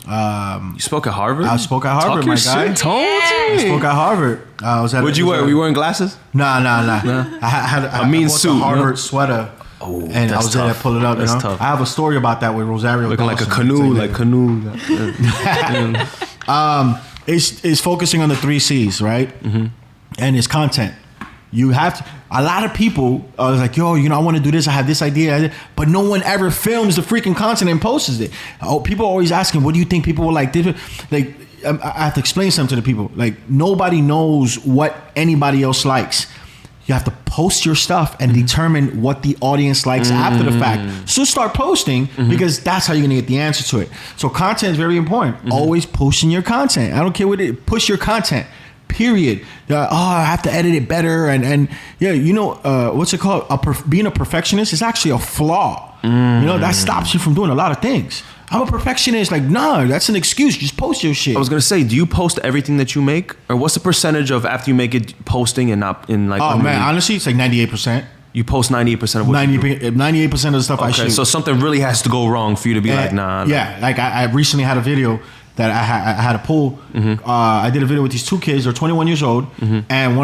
You spoke at Harvard? I spoke at Harvard, my guy. I spoke at Harvard. I was at. What'd you wear? Were you wearing glasses? Nah. I had a mean suit, suit, a Harvard sweater. Oh, and I was there to pull it up. That's tough. I have a story about that with Rosario. Looking Dawson. like a canoe. It's focusing on the 3 C's, right? And it's content. You have to. A lot of people are like, yo, I want to do this. I have this idea, but no one ever films the freaking content and posts it. Oh, people are always asking, what do you think people will like? Like, I have to explain something to the people. Like, nobody knows what anybody else likes. You have to post your stuff and determine what the audience likes after the fact. So start posting because that's how you're gonna get the answer to it. So content is very important. Always posting your content. I don't care what it is. Push your content. Period. I have to edit it better, and yeah, what's it called? Being a perfectionist is actually a flaw. That stops you from doing a lot of things. I'm a perfectionist. Like, no, that's an excuse. Just post your shit. I was gonna say, do you post everything that you make, or what's the percentage of after you make it posting and not in like? Oh man, honestly, it's like 98%. You post 98% of what 98% of the stuff I shoot. Okay, so something really has to go wrong for you to be like, nah. Yeah, like I recently had a video that I had a pull. I did a video with these 2 kids. They're 21 years old, and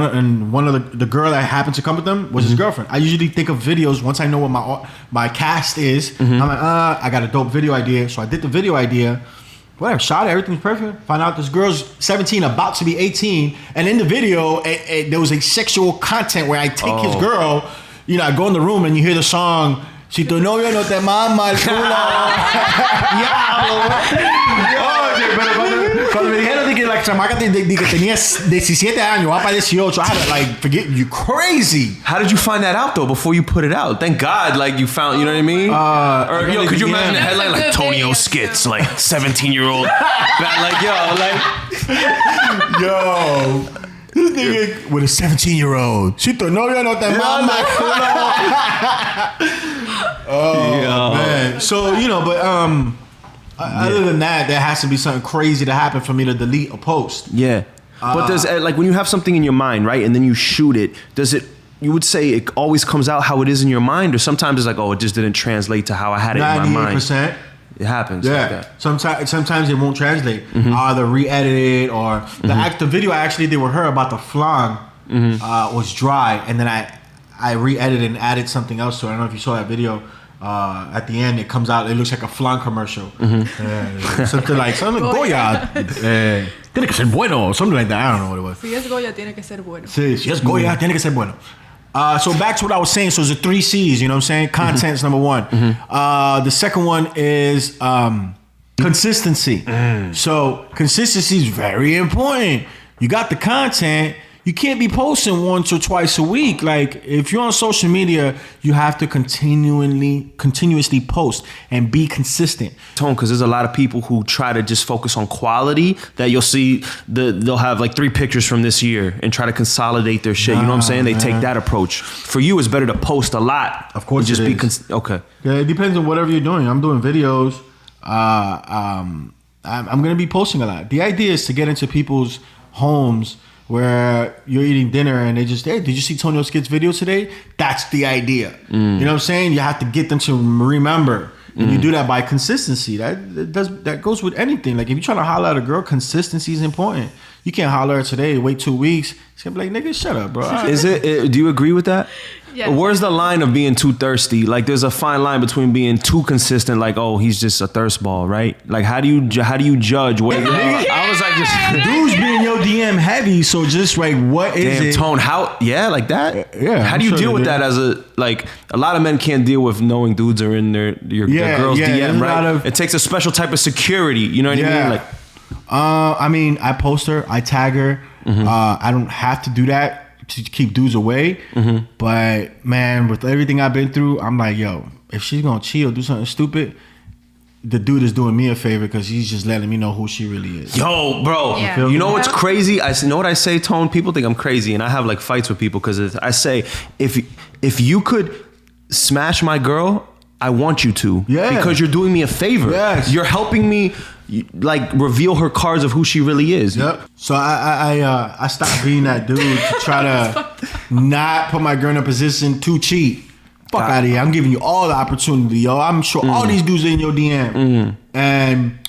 one of the girl that happened to come with them was his girlfriend. I usually think of videos once I know what my cast is. I'm like, I got a dope video idea, so I did the video idea. Whatever, shot it, everything's perfect. Find out this girl's 17, about to be 18, and in the video, there was a sexual content where I take his girl. I go in the room and you hear the song Si tu novio no te mama el culo. Oye, pero cuando me dijeron de que la chamaca de que tenía 17 años, va para 18, I had to like forget you crazy. How did you find that out though before you put it out? Thank God, like you found, you know what I mean? Or yo, could you imagine the headline like Tonio Skits, like 17-year-old, like Yo. This nigga with a 17-year-old. Si tu novio no te mama el culo. Oh, man. So, you know, but other than that, there has to be something crazy to happen for me to delete a post. Yeah. But does like when you have something in your mind, right, and then you shoot it, does it, you would say it always comes out how it is in your mind, or sometimes it's like, oh, it just didn't translate to how I had it in my mind? 98%. It happens. Yeah. Like that. Sometimes it won't translate. Either re-edited or the video I actually did with her about the flan was dry, and then I re-edited and added something else to it. I don't know if you saw that video. At the end, it comes out. It looks like a flan commercial. Something like Goya. Tiene que ser bueno, or something like that. I don't know what it was. Si es Goya, tiene que ser bueno. Sí, si es Goya, tiene que ser bueno. So back to what I was saying. So it's the 3 C's, you know what I'm saying? Content's number one. The second one is consistency. So consistency is very important. You got the content. You can't be posting once or twice a week. Like if you're on social media, you have to continuously post and be consistent. Tone, because there's a lot of people who try to just focus on quality that you'll see they'll have like 3 pictures from this year and try to consolidate their shit. You know what I'm saying? They take that approach. For you, it's better to post a lot. Of course, just it be is. okay. Yeah, it depends on whatever you're doing. I'm doing videos. I'm gonna be posting a lot. The idea is to get into people's homes where you're eating dinner and they just, hey, did you see Tonio Skits video today? That's the idea. You know what I'm saying? You have to get them to remember. And you do that by consistency. That goes with anything. Like if you're trying to holler at a girl, consistency is important. You can't holler at her today, wait 2 weeks. She's gonna be like, nigga, shut up, bro. Is it? Do you agree with that? Yes. Where's the line of being too thirsty? Like there's a fine line between being too consistent, like, oh, he's just a thirst ball, right? Like how do you judge? What, I was like, just dudes be in your DM heavy, so just like, what is damn it? Tone, how? Yeah, like that. Yeah. How do you deal with that as a like? A lot of men can't deal with knowing dudes are in their girl's DM, right? It takes a special type of security. You know what I mean? Like, I mean, I post her, I tag her. I don't have to do that to keep dudes away. But man, with everything I've been through, I'm like, yo, if she's gonna cheat or do something stupid, the dude is doing me a favor because he's just letting me know who she really is. Yo, bro, Yeah. you know what's crazy? I know what I say, Tone. People think I'm crazy, and I have like fights with people because I say, if you could smash my girl, I want you to. Yeah. Because you're doing me a favor. Yes. You're helping me, like, reveal her cards of who she really is. Yep. So I stopped being that dude to try to not put my girl in a position to cheat. Fuck out of here. I'm giving you all the opportunity, yo. I'm sure all these dudes are in your DM. And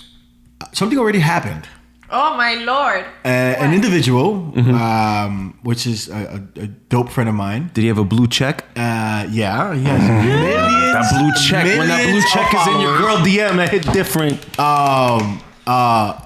something already happened. Oh my Lord. An individual, which is a dope friend of mine. Did he have a blue check? Yeah, he has millions. That blue check. When that blue millions check of is in your girl followers. DM, that hit different.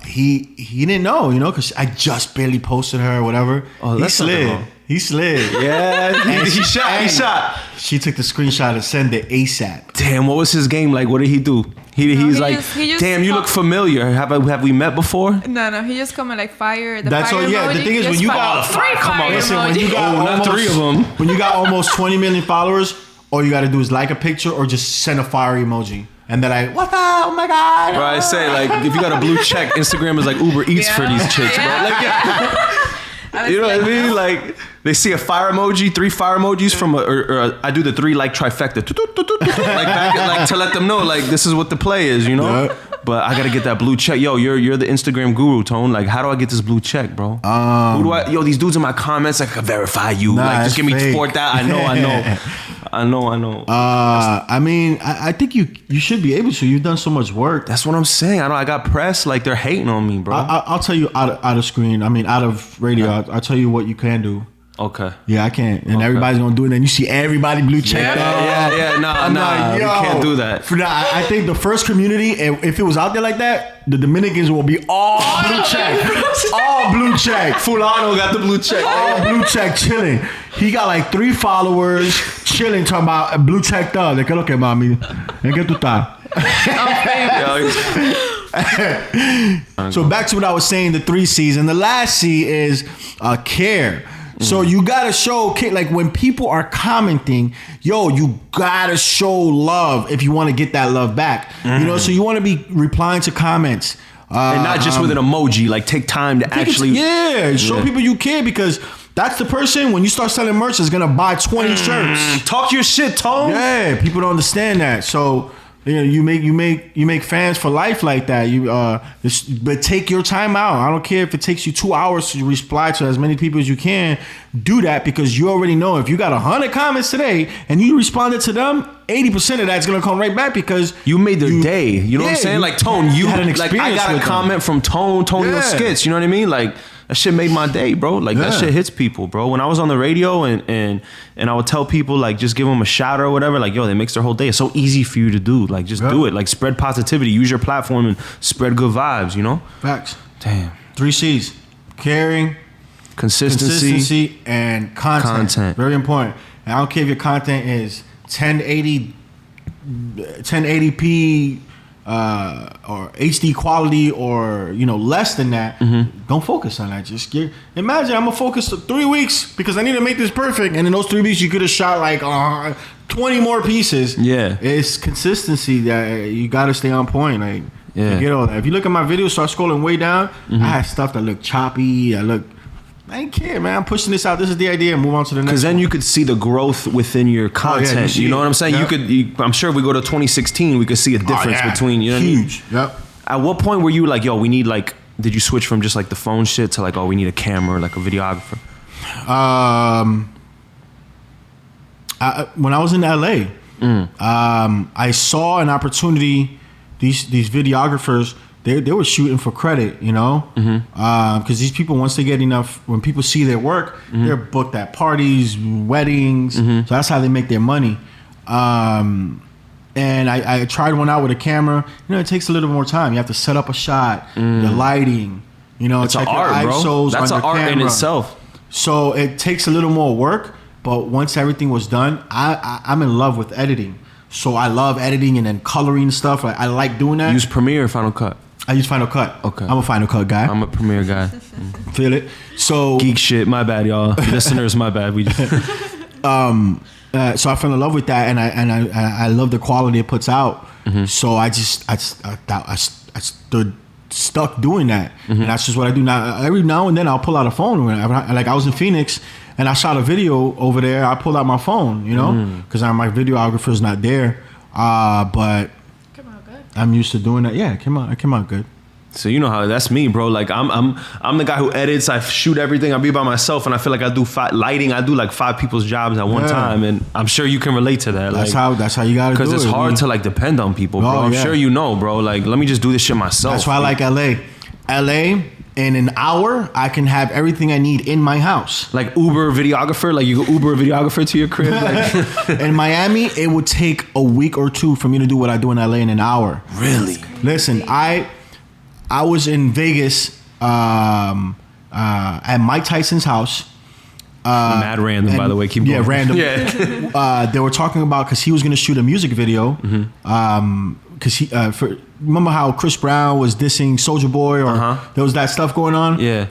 He didn't know, you know, because I just barely posted her or whatever. Oh, that's something wrong. He slid. Yeah, he shot. She took the screenshot and sent it ASAP. Damn, what was his game like? What did he do? He's like, he just damn, you look familiar. Have we met before? No, he just come and like fire. That's fire all. Yeah, the emoji, thing is when just you fire. got come on, listen, emojis. when you got not almost 3 of them. when you got almost 20 million followers, all you got to do is like a picture or just send a fire emoji, and they're like, "What the? Oh my god!" Bro, I say like if you got a blue check, Instagram is like Uber Eats for these chicks, bro. Like, you know what I mean? Like they see a fire emoji, 3 fire emojis from or I do the 3 like trifecta, like back like to let them know like this is what the play is, you know. Yeah. But I gotta get that blue check. Yo, you're the Instagram guru, Tone. Like, how do I get this blue check, bro? Who do I? Yo, these dudes in my comments, like, I can verify you. Nah, like, just it's give me fake. 4,000. I know. I mean, I think you should be able to. You've done so much work. That's what I'm saying. I got pressed. Like, they're hating on me, bro. I'll tell you out of screen. I mean, out of radio. I'll tell you what you can do. Okay. Yeah, I can't. And Okay. everybody's gonna do it. And you see everybody blue checked out. Nah, like, we can't do that. I think the first community, if it was out there like that, the Dominicans will be all blue check. All blue check. Fulano got the blue check. All blue check chilling. He got like 3 followers chilling talking about blue checked up. De que lo que mami. En que tú estás. So back to what I was saying, the 3 C's. And the last C is care. So you gotta show, like when people are commenting, yo, you gotta show love if you want to get that love back. You know, so you want to be replying to comments. And not just with an emoji, like take time to actually... show people you care, because that's the person, when you start selling merch, is gonna buy 20 shirts. Talk your shit, Tone. Yeah, people don't understand that. So you make fans for life like that. But take your time out. I don't care if it takes you 2 hours to reply to as many people as you can. Do that, because you already know if you got 100 comments today and you responded to them, 80% of that's gonna come right back, because you made their day. You know what I'm saying? Like Tone, you had an like I experience got a with comment from Tonio Skits. You know what I mean? Like that shit made my day, bro. Like that shit hits people, bro. When I was on the radio and I would tell people, like, just give them a shout or whatever, like, yo, that makes their whole day. It's so easy for you to do. Like, just do it. Like, spread positivity. Use your platform and spread good vibes, you know? Facts. Damn. 3 C's. Caring, consistency, and content. Very important. And I don't care if your content is 1080p or HD quality, or less than that. Don't focus on that. Just imagine I'm gonna focus 3 weeks because I need to make this perfect, and in those 3 weeks you could have shot like 20 more pieces. Yeah, it's consistency that you got to stay on point. Like, get all that. If you look at my videos, start scrolling way down, I had stuff that looked choppy. I ain't care, man. I'm pushing this out. This is the idea. Move on to the next. Because then you could see the growth within your content. You know what I'm saying? Yep. I'm sure if we go to 2016, we could see a difference between. You know huge. What I mean? Yep. At what point were you like, yo, we need like? Did you switch from just like the phone shit to like, oh, we need a camera, like a videographer? When I was in LA, I saw an opportunity. These videographers. They were shooting for credit, because these people, once they get enough, when people see their work, they're booked at parties, weddings. So that's how they make their money. And I tried one out with a camera. It takes a little more time. You have to set up a shot, the lighting, it's an art, bro. That's an art in itself. So it takes a little more work, but once everything was done, I'm in love with editing. So I love editing and then coloring stuff. I like doing that. Use Premiere or Final Cut? I use Final Cut. Okay. I'm a Final Cut guy. I'm a Premiere guy. Feel it? So geek shit. My bad, y'all. Listeners, my bad. We just so I fell in love with that, and I love the quality it puts out. So I stood stuck doing that, and that's just what I do now. Every now and then I'll pull out a phone. Like I was in Phoenix and I shot a video over there. I pulled out my phone, because my videographer's not there. But I'm used to doing that. Yeah, it came out good. So you know how that's me, bro. Like I'm the guy who edits. I shoot everything. I be by myself, and I feel like I do lighting. I do like 5 people's jobs at one time, and I'm sure you can relate to that. That's how you gotta do it. Because it's hard to like depend on people, bro. I'm sure you know, bro. Like let me just do this shit myself. That's why I like LA. In an hour, I can have everything I need in my house. Like Uber videographer, like you go Uber a videographer to your crib. Like. In Miami, it would take a week or 2 for me to do what I do in LA in an hour. Really? Listen, I was in Vegas at Mike Tyson's house. Mad random, by the way. Keep going. Yeah, random. Yeah. They were talking about, because he was going to shoot a music video. Because remember how Chris Brown was dissing Soulja Boy, or there was that stuff going on? Yeah.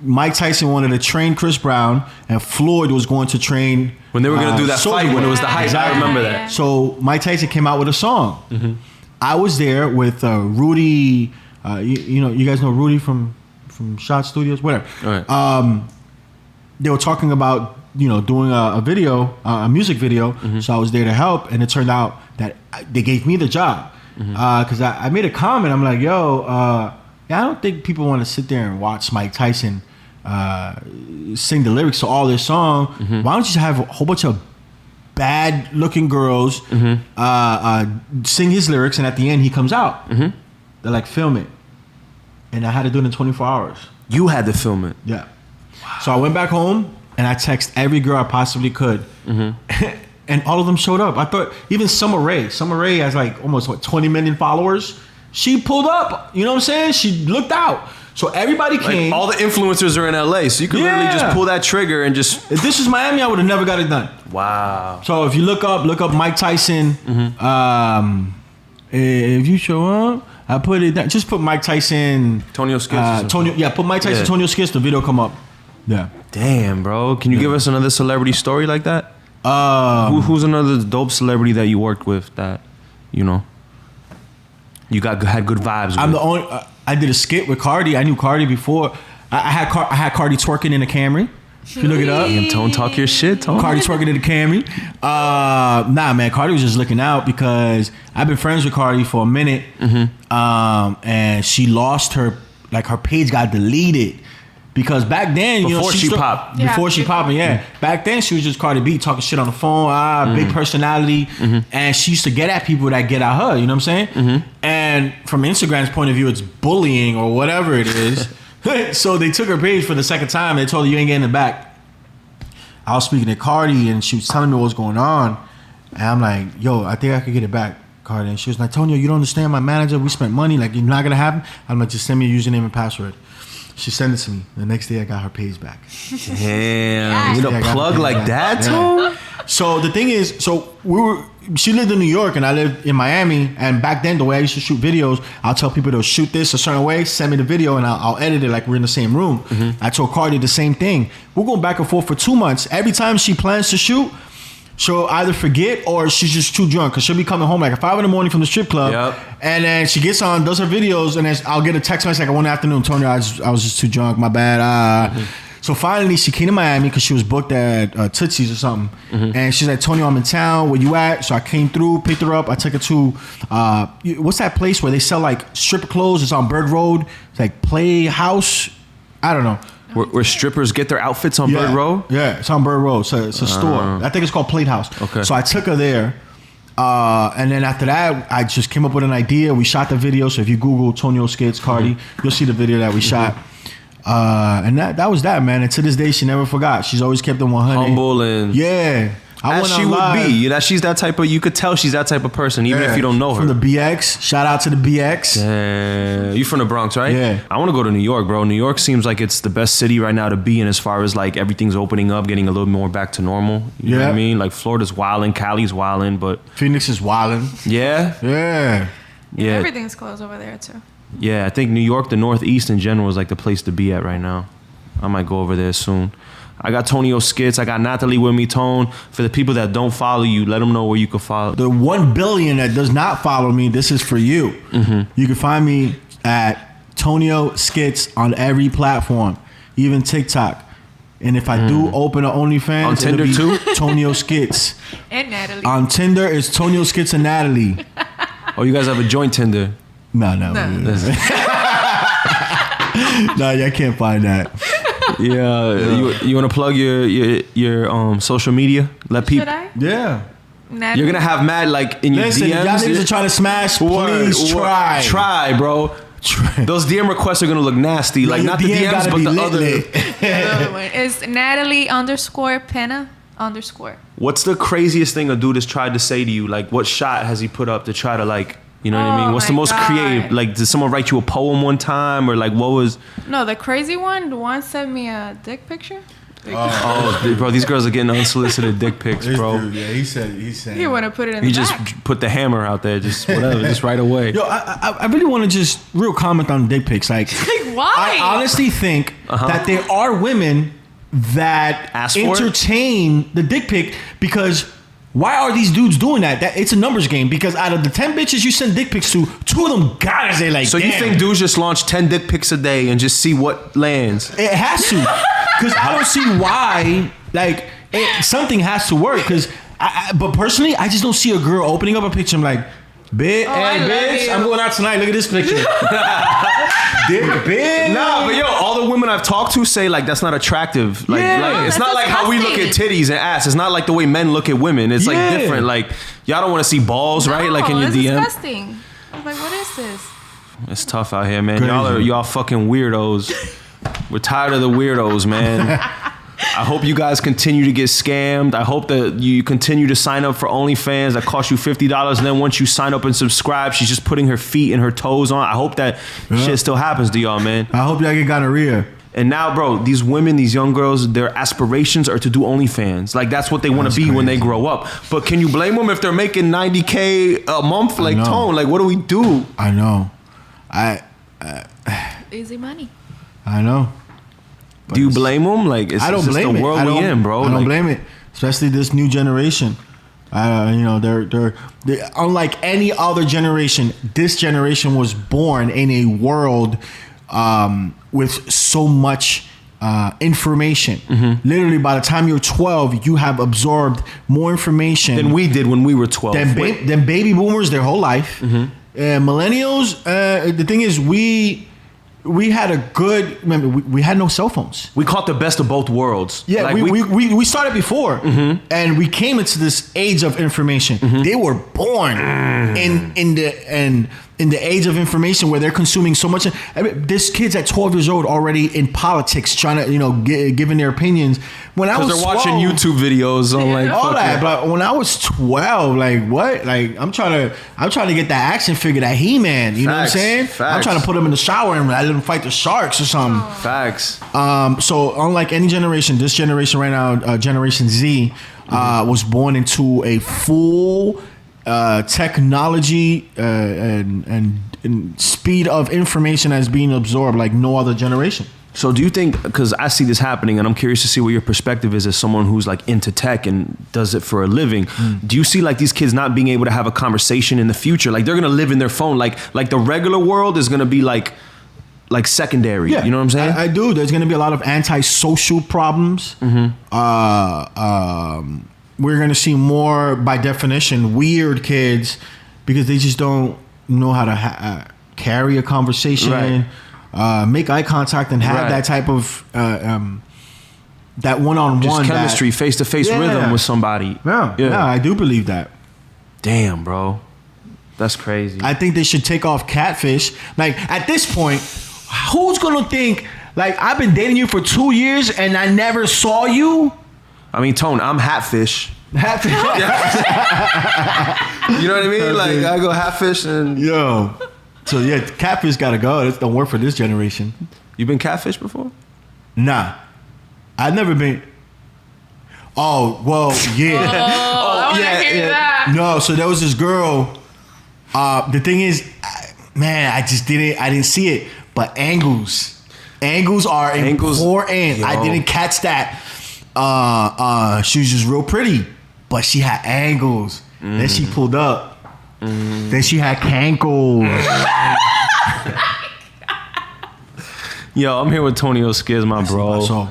Mike Tyson wanted to train Chris Brown, and Floyd was going to train when they were going to do that Soulja fight Boy. when it was the hype. Exactly. I remember that. So Mike Tyson came out with a song. I was there with Rudy. You guys know Rudy from Shot Studios, whatever. All right. They were talking about doing a video, a music video. So I was there to help, and it turned out that they gave me the job because I made a comment. I'm like, yo, I don't think people want to sit there and watch Mike Tyson sing the lyrics to all this song. Why don't you just have a whole bunch of bad looking girls sing his lyrics, and at the end he comes out. They're like, film it. And I had to do it in 24 hours. You had to film it? Yeah. Wow. So I went back home and I text every girl I possibly could. And all of them showed up. I thought even Summer Rae has like almost 20 million followers. She pulled up. You know what I'm saying? She looked out. So everybody came. Like all the influencers are in LA, so you could literally just pull that trigger and just. If this was Miami, I would have never got it done. Wow. So if you look up Mike Tyson. If you show up, I put it down. Just put Mike Tyson. Tonio Skits. Put Mike Tyson, Tonio Skits. The video come up. Yeah. Damn, bro. Can you give us another celebrity story like that? Who's another dope celebrity that you worked with that, you know, you had good vibes with? I'm the only. I did a skit with Cardi. I knew Cardi before. I had Cardi twerking in a Camry. If you look it up. Damn, Tone, talk your shit, Tone. Cardi twerking in the Camry. Nah, man. Cardi was just looking out because I've been friends with Cardi for a minute. And she lost her page got deleted. Because back then, before she popped. Before she popped, back then she was just Cardi B talking shit on the phone, big personality, and she used to get at people that get at her. You know what I'm saying? And from Instagram's point of view, it's bullying or whatever it is. So they took her page for the second time. They told her you ain't getting it back. I was speaking to Cardi, and she was telling me what was going on, and I'm like, yo, I think I could get it back, Cardi. And she was like, Tonio, you don't understand. My manager, we spent money. Like, you're not gonna happen. I'm like, just send me a username and password. She sent it to me. The next day, I got her page back. Damn, with a plug like that, Tone? So the thing is, she lived in New York and I lived in Miami. And back then, the way I used to shoot videos, I'll tell people to shoot this a certain way, send me the video, and I'll edit it like we're in the same room. I told Cardi the same thing. We're going back and forth for 2 months. Every time she plans to shoot, she'll either forget or she's just too drunk because she'll be coming home like at 5 a.m. from the strip club. And then she gets on, does her videos, and then I'll get a text message like 1 afternoon, Tony, I was just too drunk, my bad. So finally, she came to Miami because she was booked at Tootsie's or something. And she's like, Tony, I'm in town. Where you at? So I came through, picked her up. I took her to, what's that place where they sell like stripper clothes? It's on Bird Road. It's like Playhouse. I don't know. Where strippers get their outfits on Bird Road? Yeah, it's on Bird Road. So it's a store. I think it's called Plate House. Okay. So I took her there. And then after that, I just came up with an idea. We shot the video. So if you Google Tonio Skits, Cardi, you'll see the video that we shot. And that was that, man. And to this day, she never forgot. She's always kept it 100. Humble and... Yeah. As she would be. She's that type of... You could tell she's that type of person, even if you don't know her. From the BX. Shout out to the BX. You from the Bronx, right? Yeah. I want to go to New York, bro. New York seems like it's the best city right now to be in as far as like everything's opening up, getting a little more back to normal. You know what I mean? Like Florida's wildin', Cali's wildin', but... Phoenix is wildin'. Yeah? Yeah. Everything's closed over there, too. Yeah, I think New York, the Northeast in general is like the place to be at right now. I might go over there soon. I got Tonio Skits. I got Nataly with me, Tone. For the people that don't follow you, let them know where you can follow. The 1 billion that does not follow me, this is for you. You can find me at Tonio Skits on every platform, even TikTok. And if I do open an OnlyFans, on Tinder too, Tonio Skits. And Nataly. On Tinder, it's Tonio Skits and Nataly. Oh, you guys have a joint Tinder? No. No, I can't find that. You want to plug your social media? Let people. Should I? Yeah. Nataly? You're gonna have mad like in your DMs. Y'all niggas are trying to smash. Please try. Try, bro. Those DM requests are gonna look nasty. Like not the DMs, but the other. The other one is Nataly_Pena_. What's the craziest thing a dude has tried to say to you? Like, what shot has he put up to try to like? You know what I mean? What's the most creative? Like, did someone write you a poem one time, or like, what was? No, the crazy one. The one sent me a dick picture. Bro, these girls are getting unsolicited dick pics, bro. Dude, yeah, he said. You want to put it in the just back. put the hammer out there, just whatever, just right away. Yo, I really want to just real comment on dick pics. Like, why? I honestly think that there are women that ask for entertain the dick pic because. Why are these dudes doing that? It's a numbers game because out of the 10 bitches you send dick pics to, 2 of them gotta say like, so damn. You think dudes just launch 10 dick pics a day and just see what lands? It has to. Because I don't see why, like, something has to work. But personally, I just don't see a girl opening up a picture and like, bitch, I'm going out tonight. Look at this picture. Dick, bitch. Nah, but yo, all the women I've talked to say like that's not attractive. Like, it's not like how we look at titties and ass. It's not like the way men look at women. It's like different. Like y'all don't want to see balls, right? Like in your it's DM. Disgusting. I was like, what is this? It's tough out here, man. Crazy. Y'all fucking weirdos. We're tired of the weirdos, man. I hope you guys continue to get scammed. I hope that you continue to sign up for OnlyFans that cost you $50. And then once you sign up and subscribe, she's just putting her feet and her toes on. I hope that shit still happens to y'all, man. I hope y'all get gonorrhea. And now, bro, these women, these young girls, their aspirations are to do OnlyFans. Like, that's what they want to be when they grow up. But can you blame them if they're making $90K a month? Like, Tone, like, what do we do? I know. Easy money. I know. But do you blame them? Like, it's, I don't it's blame the world we in, bro. I don't blame it. Especially this new generation. They're unlike any other generation. This generation was born in a world with so much information. Mm-hmm. Literally, by the time you're 12, you have absorbed more information than we did when we were 12. Than baby boomers their whole life. Mm-hmm. Millennials, the thing is, we had a good. Remember, we had no cell phones. We caught the best of both worlds. Yeah, like we started before, and we came into this age of information. Mm-hmm. They were born in the age of information where they're consuming so much. I mean, this kid's at 12 years old already in politics, trying to giving their opinions. When I was 12, they're watching YouTube videos on like all that. But when I was 12, like what? Like I'm trying to get that action figure, that He-Man. You know what I'm saying? Facts. I'm trying to put him in the shower and let him fight the sharks or something. Facts. So unlike any generation, this generation right now, Generation Z, was born into a full technology and speed of information that's being absorbed like no other generation. So do you think, because I see this happening and I'm curious to see what your perspective is as someone who's like into tech and does it for a living, do you see like these kids not being able to have a conversation in the future? Like they're going to live in their phone. Like the regular world is going to be like secondary. Yeah. You know what I'm saying? I do. There's going to be a lot of antisocial problems. Mm-hmm. We're going to see more, by definition, weird kids because they just don't know how to carry a conversation. Right. Make eye contact and have that type of that one-on-one, just chemistry, face-to-face rhythm with somebody. Yeah, I do believe that. Damn, bro, that's crazy. I think they should take off catfish. Like at this point, who's gonna think like I've been dating you for 2 years and I never saw you? I mean, Tone, I'm Hatfish. Hatfish. You know what I mean? Like I go Hatfish and yo. So yeah, catfish gotta go. It don't work for this generation. You been catfish before? Nah, I've never been. Oh well, yeah. I wanna hear that. No, so there was this girl. The thing is, man, I didn't see it. But angles are important. Yo. I didn't catch that. She was just real pretty, but she had angles. Then she pulled up. Then she had cankles. Yo, I'm here with Tonio Skits, my bro. So,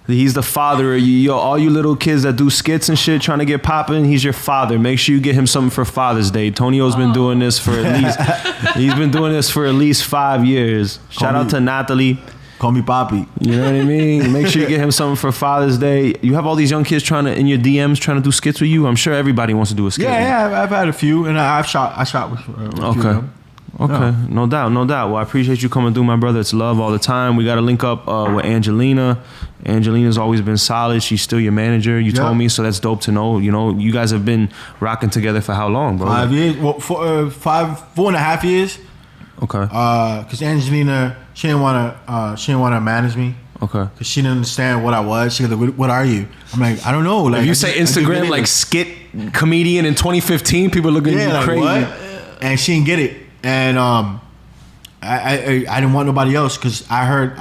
he's the father of you. Yo, all you little kids that do skits and shit trying to get popping, he's your father. Make sure you get him something for Father's Day. Tonio's been doing this for at least 5 years. Shout out to Nataly. Call me Poppy. You know what I mean? Make sure you get him something for Father's Day. You have all these young kids in your DMs trying to do skits with you. I'm sure everybody wants to do a skit. Yeah, I've had a few, and I shot with a few of them. Okay, no doubt. Well, I appreciate you coming through, my brother. It's love all the time. We got to link up with Angelina. Angelina's always been solid. She's still your manager. You told me, so that's dope to know. You know, you guys have been rocking together for how long, bro? 5 years. Well, 4.5 years. Okay. Because Angelina, she didn't want to manage me. Okay. Because she didn't understand what I was. She was like, "What are you?" I'm like, "I don't know." Like, if you say Instagram like skit comedian in 2015, people looking at you like, crazy. What? And she didn't get it. And I didn't want nobody else because I heard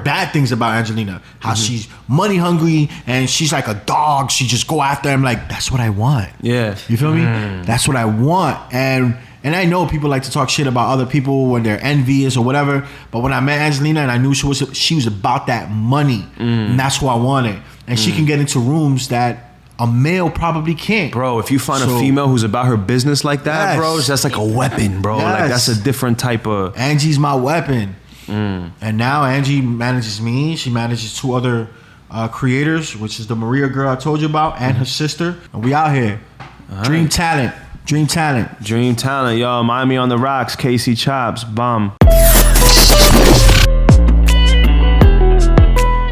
bad things about Angelina. How she's money hungry and she's like a dog. She just go after him. Like, that's what I want. Yeah. You feel me? That's what I want. And I know people like to talk shit about other people when they're envious or whatever. But when I met Angelina and I knew she was about that money, and that's what I wanted. And she can get into rooms that a male probably can't. Bro, if you find a female who's about her business like that, bro, that's like a weapon, bro. Like that's a different type of... Angie's my weapon. And now Angie manages me. She manages 2 other creators, which is the Maria girl I told you about and her sister. And we out here. Dream talent. Y'all, Miami on the rocks. Casey Chopz. Bomb.